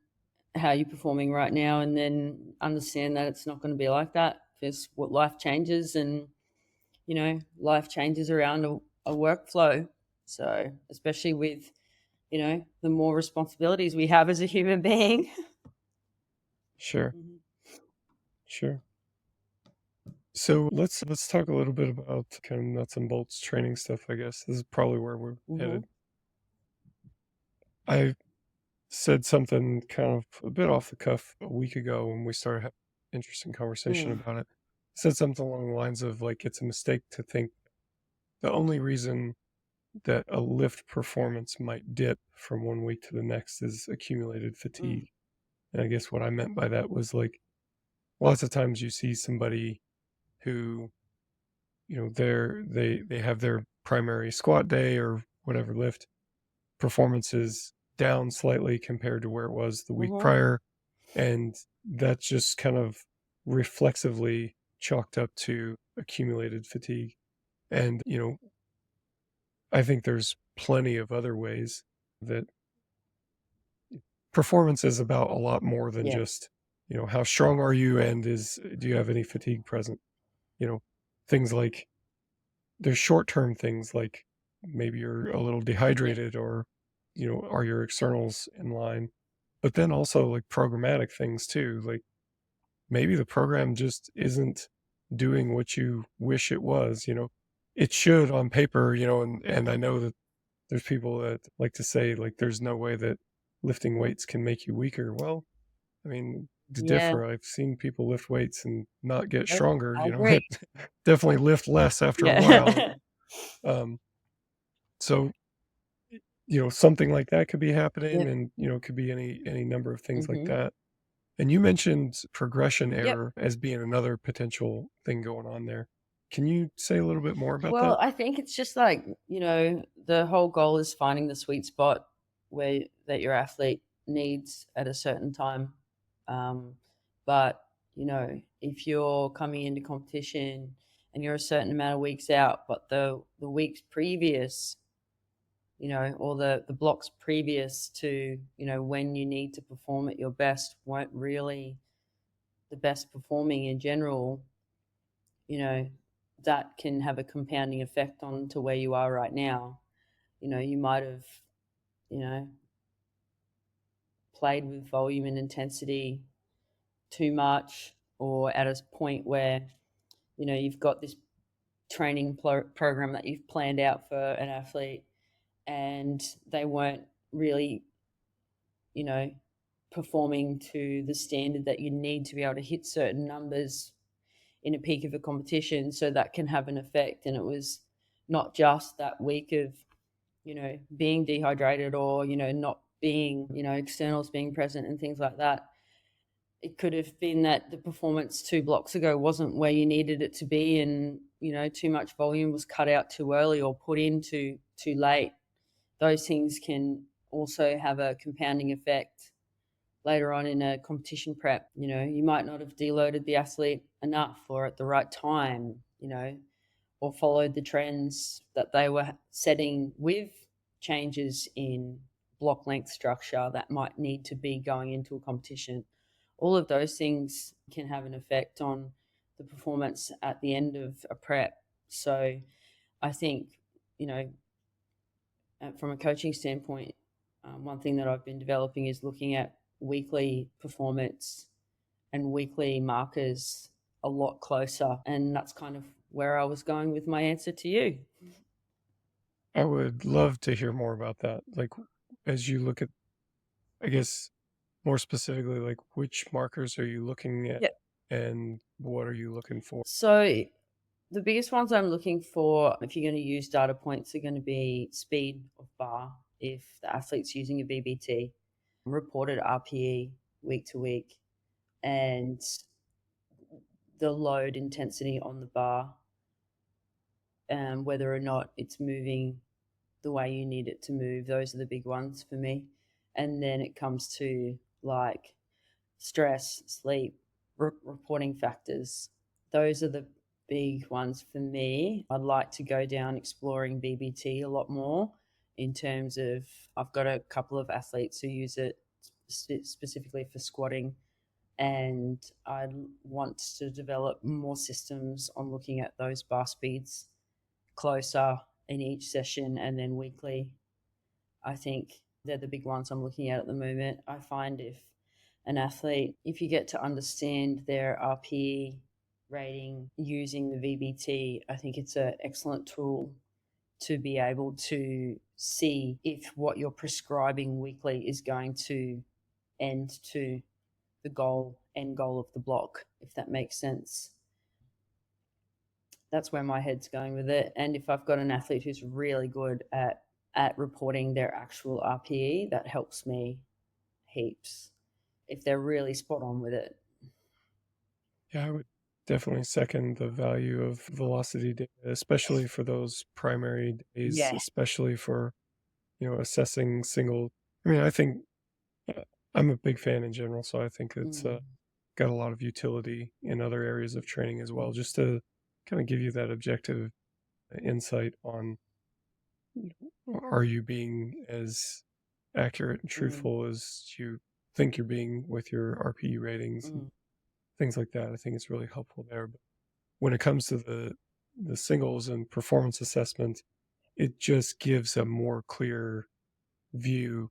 how you're performing right now, and then understand that it's not going to be like that, because what life changes, and life changes around a workflow. So especially with the more responsibilities we have as a human being. Sure, sure. So let's talk a little bit about kind of nuts and bolts training stuff. I guess this is probably where we're headed. I said something kind of a bit off the cuff a week ago when we started having an interesting conversation about it. I said something along the lines of, like, it's a mistake to think the only reason that a lift performance might dip from one week to the next is accumulated fatigue. And I guess what I meant by that was, like, lots of times you see somebody who, they have their primary squat day or whatever lift performances down slightly compared to where it was the week prior. And that's just kind of reflexively chalked up to accumulated fatigue. And, I think there's plenty of other ways that performance is about a lot more than just, how strong are you, and do you have any fatigue present? Things like, there's short-term things like maybe you're a little dehydrated, or, are your externals in line? But then also, like, programmatic things too. Like, maybe the program just isn't doing what you wish it was. It should on paper, and I know that there's people that like to say, like, there's no way that lifting weights can make you weaker. Well, I mean, to Yeah, differ, I've seen people lift weights and not get I stronger, agree. definitely lift less after a while. Yeah. So, something like that could be happening, Yep. and, it could be any number of things like Mhm. that. And you mentioned progression Yep. error as being another potential thing going on there. Can you say a little bit more about Well, that? I think it's just like, the whole goal is finding the sweet spot where that your athlete needs at a certain time. But, if you're coming into competition and you're a certain amount of weeks out, but the weeks previous or the blocks previous to, when you need to perform at your best weren't really the best performing in general, that can have a compounding effect on to where you are right now. You might have, played with volume and intensity too much, or at a point where, you've got this training program that you've planned out for an athlete and they weren't really, performing to the standard that you need to be able to hit certain numbers in a peak of a competition. So that can have an effect. And it was not just that week of, being dehydrated or, not being, externals being present and things like that. It could have been that the performance 2 blocks ago wasn't where you needed it to be, and, too much volume was cut out too early or put in too late. Those things can also have a compounding effect later on in a competition prep. You might not have deloaded the athlete enough or at the right time, or followed the trends that they were setting with changes in block length structure that might need to be going into a competition. All of those things can have an effect on the performance at the end of a prep. So I think, from a coaching standpoint, one thing that I've been developing is looking at weekly performance and weekly markers a lot closer. And that's kind of where I was going with my answer to you. I would love to hear more about that. Like, as you look at, I guess, more specifically, like, which markers are you looking at and what are you looking for? So the biggest ones I'm looking for, if you're going to use data points, are going to be speed of bar, if the athlete's using a BBT, reported RPE week to week, and the load intensity on the bar, and whether or not it's moving the way you need it to move. Those are the big ones for me. And then it comes to like stress, sleep, reporting factors. Those are the big ones for me. I'd like to go down exploring BBT a lot more in terms of, I've got a couple of athletes who use it specifically for squatting, and I want to develop more systems on looking at those bar speeds closer in each session and then weekly. I think they're the big ones I'm looking at the moment. I find if an athlete, if you get to understand their RPE rating using the VBT, I think it's an excellent tool to be able to see if what you're prescribing weekly is going to end to the end goal of the block, if that makes sense. That's where my head's going with it. And if I've got an athlete who's really good at reporting their actual RPE, that helps me heaps if they're really spot on with it. Yeah, I would definitely second the value of velocity data, especially for those primary days, especially for, assessing single. I mean, I think I'm a big fan in general, so I think it's got a lot of utility in other areas of training as well, just to kind of give you that objective insight on, are you being as accurate and truthful as you think you're being with your RPE ratings and things like that. I think it's really helpful there. But when it comes to the singles and performance assessment, it just gives a more clear view,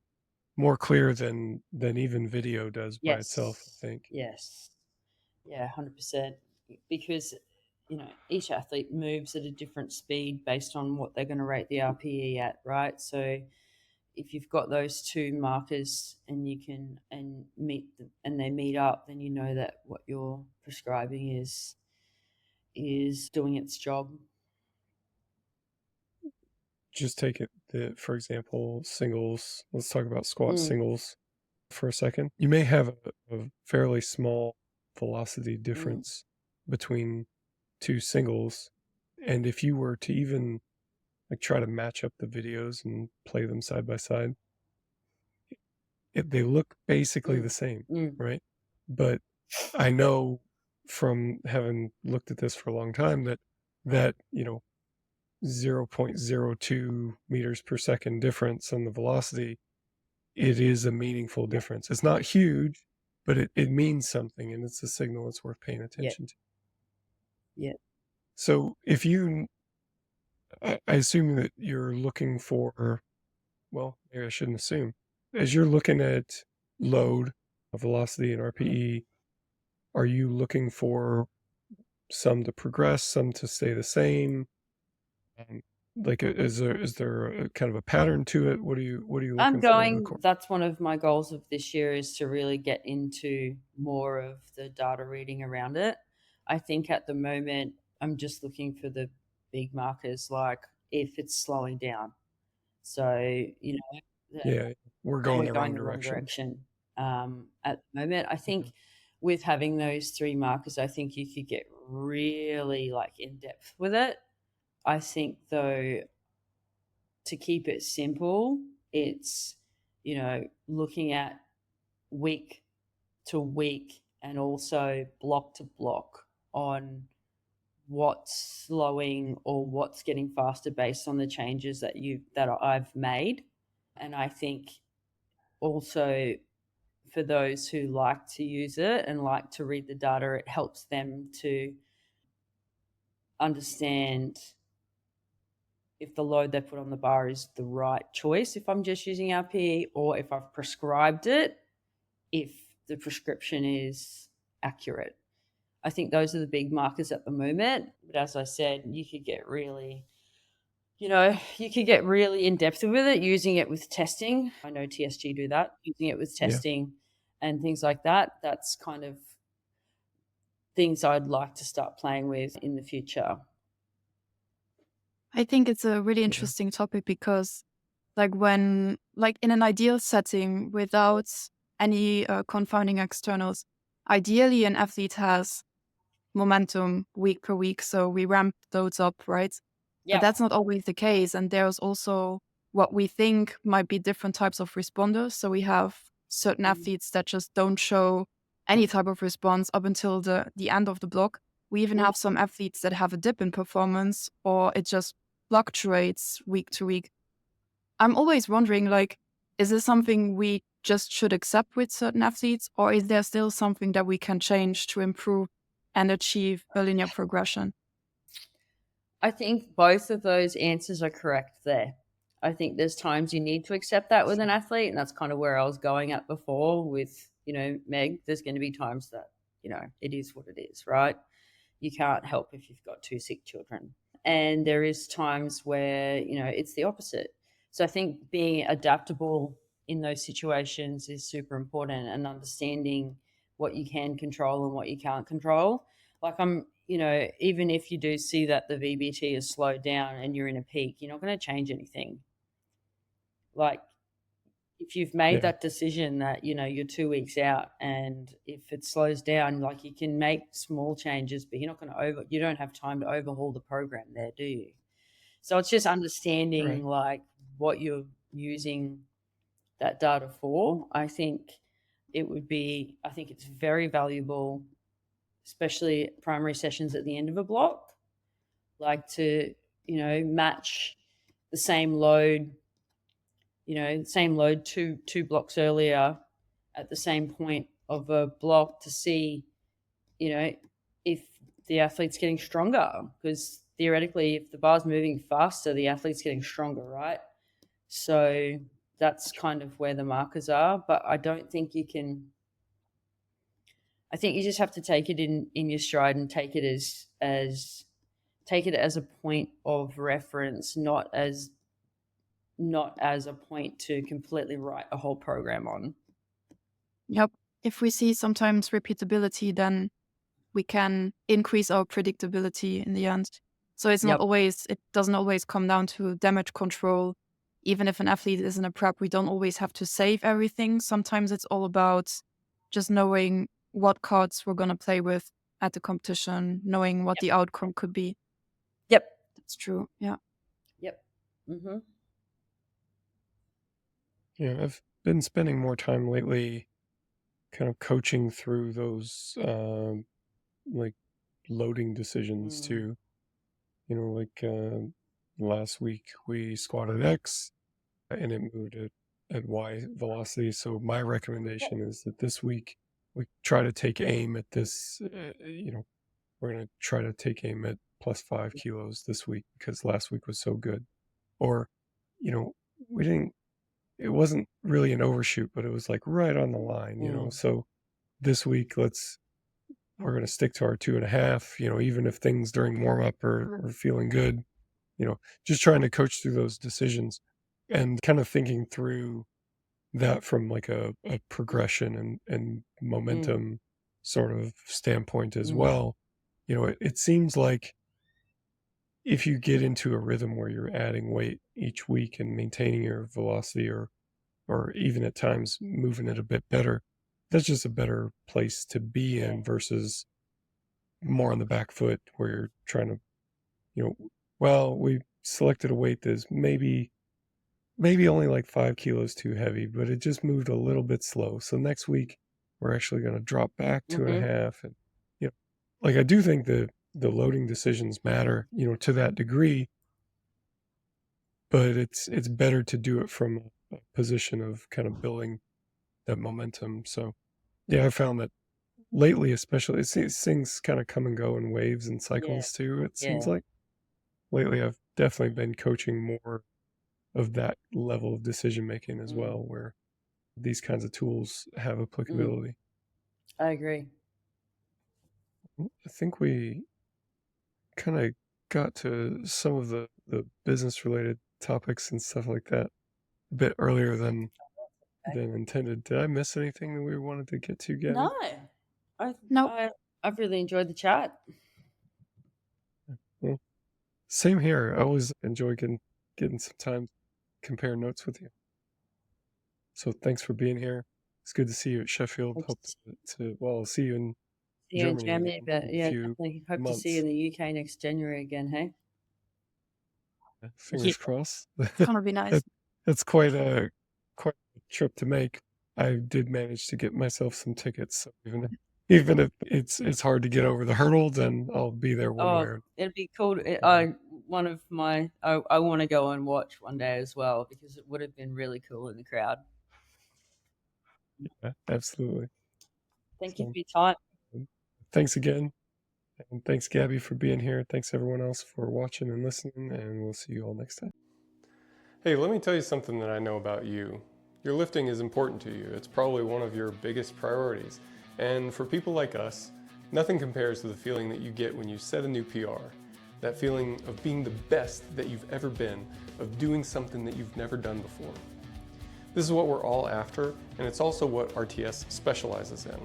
more clear than even video does by itself, I think. Yes. Yeah, 100%. Because, each athlete moves at a different speed based on what they're going to rate the RPE at, right? So if you've got those two markers and you can meet them, and they meet up, then you know that what you're prescribing is doing its job. Just take it, for example, singles. Let's talk about squat singles for a second. You may have a fairly small velocity difference between two singles, and if you were to even like try to match up the videos and play them side by side, they look basically the same, right? But I know from having looked at this for a long time that 0.02 meters per second difference on the velocity, it is a meaningful difference. It's not huge, but it means something, and it's a signal that's worth paying attention to. Yeah. So if I assume that you're looking for, well, maybe I shouldn't assume. As you're looking at load, velocity, and RPE, are you looking for some to progress, some to stay the same? Like, is there a kind of a pattern to it? What are you looking for in the course? That's one of my goals of this year, is to really get into more of the data reading around it. I think at the moment I'm just looking for the big markers, like if it's slowing down. So, Yeah, we're going we're the going wrong the wrong direction. direction. At the moment, I think with having those 3 markers, I think you could get really like in depth with it. I think though, to keep it simple, it's, looking at week to week and also block to block on what's slowing or what's getting faster based on the changes that I've made. And I think also, for those who like to use it and like to read the data, it helps them to understand if the load they put on the bar is the right choice, if I'm just using RPE, or if I've prescribed it, if the prescription is accurate. I think those are the big markers at the moment. But as I said, you could get really in depth with it, using it with testing. I know TSG do that, using it with Yeah. testing and things like that. That's kind of things I'd like to start playing with in the future. I think it's a really interesting topic because, like, in an ideal setting without any confounding externals, ideally an athlete has momentum week per week, so we ramp those up, right? But Yeah. that's not always the case, and there's also what we think might be different types of responders. So we have certain athletes that just don't show any type of response up until the end of the block. We even have some athletes that have a dip in performance, or it just fluctuates week to week. I'm always wondering, like, is this something we just should accept with certain athletes, or is there still something that we can change to improve and achieve a linear progression? I think both of those answers are correct there. I think there's times you need to accept that with an athlete, and that's kind of where I was going at before with, Meg. There's going to be times that, it is what it is, right? You can't help if you've got 2 sick children. And there is times where, it's the opposite. So I think being adaptable in those situations is super important, and understanding what you can control and what you can't control. Like even if you do see that the VBT is slowed down and you're in a peak, you're not going to change anything. Like, if you've made that decision that, you're 2 weeks out, and if it slows down, like, you can make small changes, but you don't have time to overhaul the program there, do you? So it's just understanding like what you're using that data for. I think it's very valuable, especially primary sessions at the end of a block, like to, match the same load, two blocks earlier at the same point of a block, to see, if the athlete's getting stronger, because theoretically, if the bar's moving faster, the athlete's getting stronger, right? So that's kind of where the markers are. But I don't think you can. I think you just have to take it in your stride, and take it as a point of reference, not as a point to completely write a whole program on. Yep. If we see sometimes repeatability, then we can increase our predictability in the end. So it's not always, it doesn't always come down to damage control. Even if an athlete is in a prep, we don't always have to save everything. Sometimes it's all about just knowing what cards we're going to play with at the competition, knowing what the outcome could be. Yep. That's true. Yeah. Yep. Mm-hmm. Yeah, I've been spending more time lately kind of coaching through those like loading decisions too. Like last week we squatted X and it moved at Y velocity. So my recommendation is that this week we try to take aim at this, we're going to try to take aim at plus 5 kilos this week because last week was so good. Or, it wasn't really an overshoot, but it was like right on the line, So this week, we're going to stick to our 2.5, even if things during warm up are feeling good, just trying to coach through those decisions and kind of thinking through that from like a progression and momentum sort of standpoint as well. It seems like if you get into a rhythm where you're adding weight each week and maintaining your velocity or even at times moving it a bit better, that's just a better place to be in versus more on the back foot where you're trying to, we selected a weight that's maybe only like 5 kilos too heavy, but it just moved a little bit slow. So next week we're actually going to drop back 2.5. And, I do think the loading decisions matter, to that degree, but it's better to do it from a position of kind of building that momentum. So yeah, I found that lately, especially, things kind of come and go in waves and cycles too. It seems like lately I've definitely been coaching more of that level of decision making as well, where these kinds of tools have applicability. I agree. I think we kind of got to some of the business related topics and stuff like that a bit earlier than intended. Did I miss anything that we wanted to get to, Gaby? No, I've really enjoyed the chat. Well, same here. I always enjoy getting some time to compare notes with you. So thanks for being here. It's good to see you at Sheffield. Hope to see you in Germany. But definitely hope to see you in the UK next January again. Hey, fingers crossed. Gonna be nice. That's quite a trip to make. I did manage to get myself some tickets, so even if it's hard to get over the hurdle, then I'll be there one way. It'd be cool. I want to go and watch one day as well because it would have been really cool in the crowd. Yeah, absolutely. Thank you for your time. Thanks again. And thanks, Gaby, for being here. Thanks, everyone else, for watching and listening, and we'll see you all next time. Hey, let me tell you something that I know about you. Your lifting is important to you. It's probably one of your biggest priorities. And for people like us, nothing compares to the feeling that you get when you set a new PR. That feeling of being the best that you've ever been, of doing something that you've never done before. This is what we're all after, and it's also what RTS specializes in.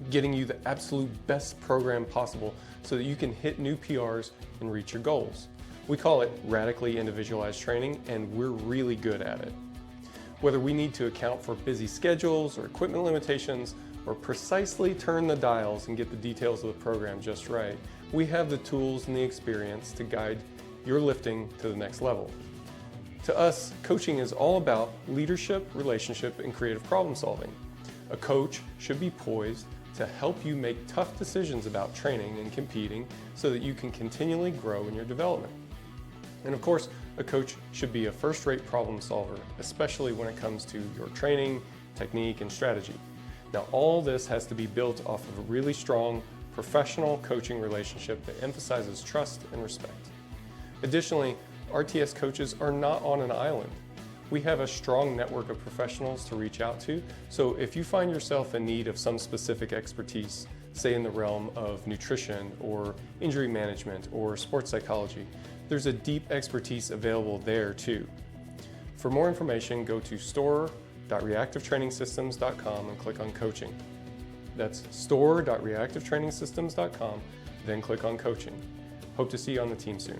Getting you the absolute best program possible so that you can hit new PRs and reach your goals. We call it radically individualized training, and we're really good at it. Whether we need to account for busy schedules or equipment limitations, or precisely turn the dials and get the details of the program just right, we have the tools and the experience to guide your lifting to the next level. To us, coaching is all about leadership, relationship, and creative problem solving. A coach should be poised to help you make tough decisions about training and competing so that you can continually grow in your development. And of course, a coach should be a first-rate problem solver, especially when it comes to your training, technique, and strategy. Now, all this has to be built off of a really strong, professional coaching relationship that emphasizes trust and respect. Additionally, RTS coaches are not on an island. We have a strong network of professionals to reach out to, so if you find yourself in need of some specific expertise, say in the realm of nutrition or injury management or sports psychology, there's a deep expertise available there too. For more information, go to store.reactivetrainingsystems.com and click on coaching. That's store.reactivetrainingsystems.com, then click on coaching. Hope to see you on the team soon.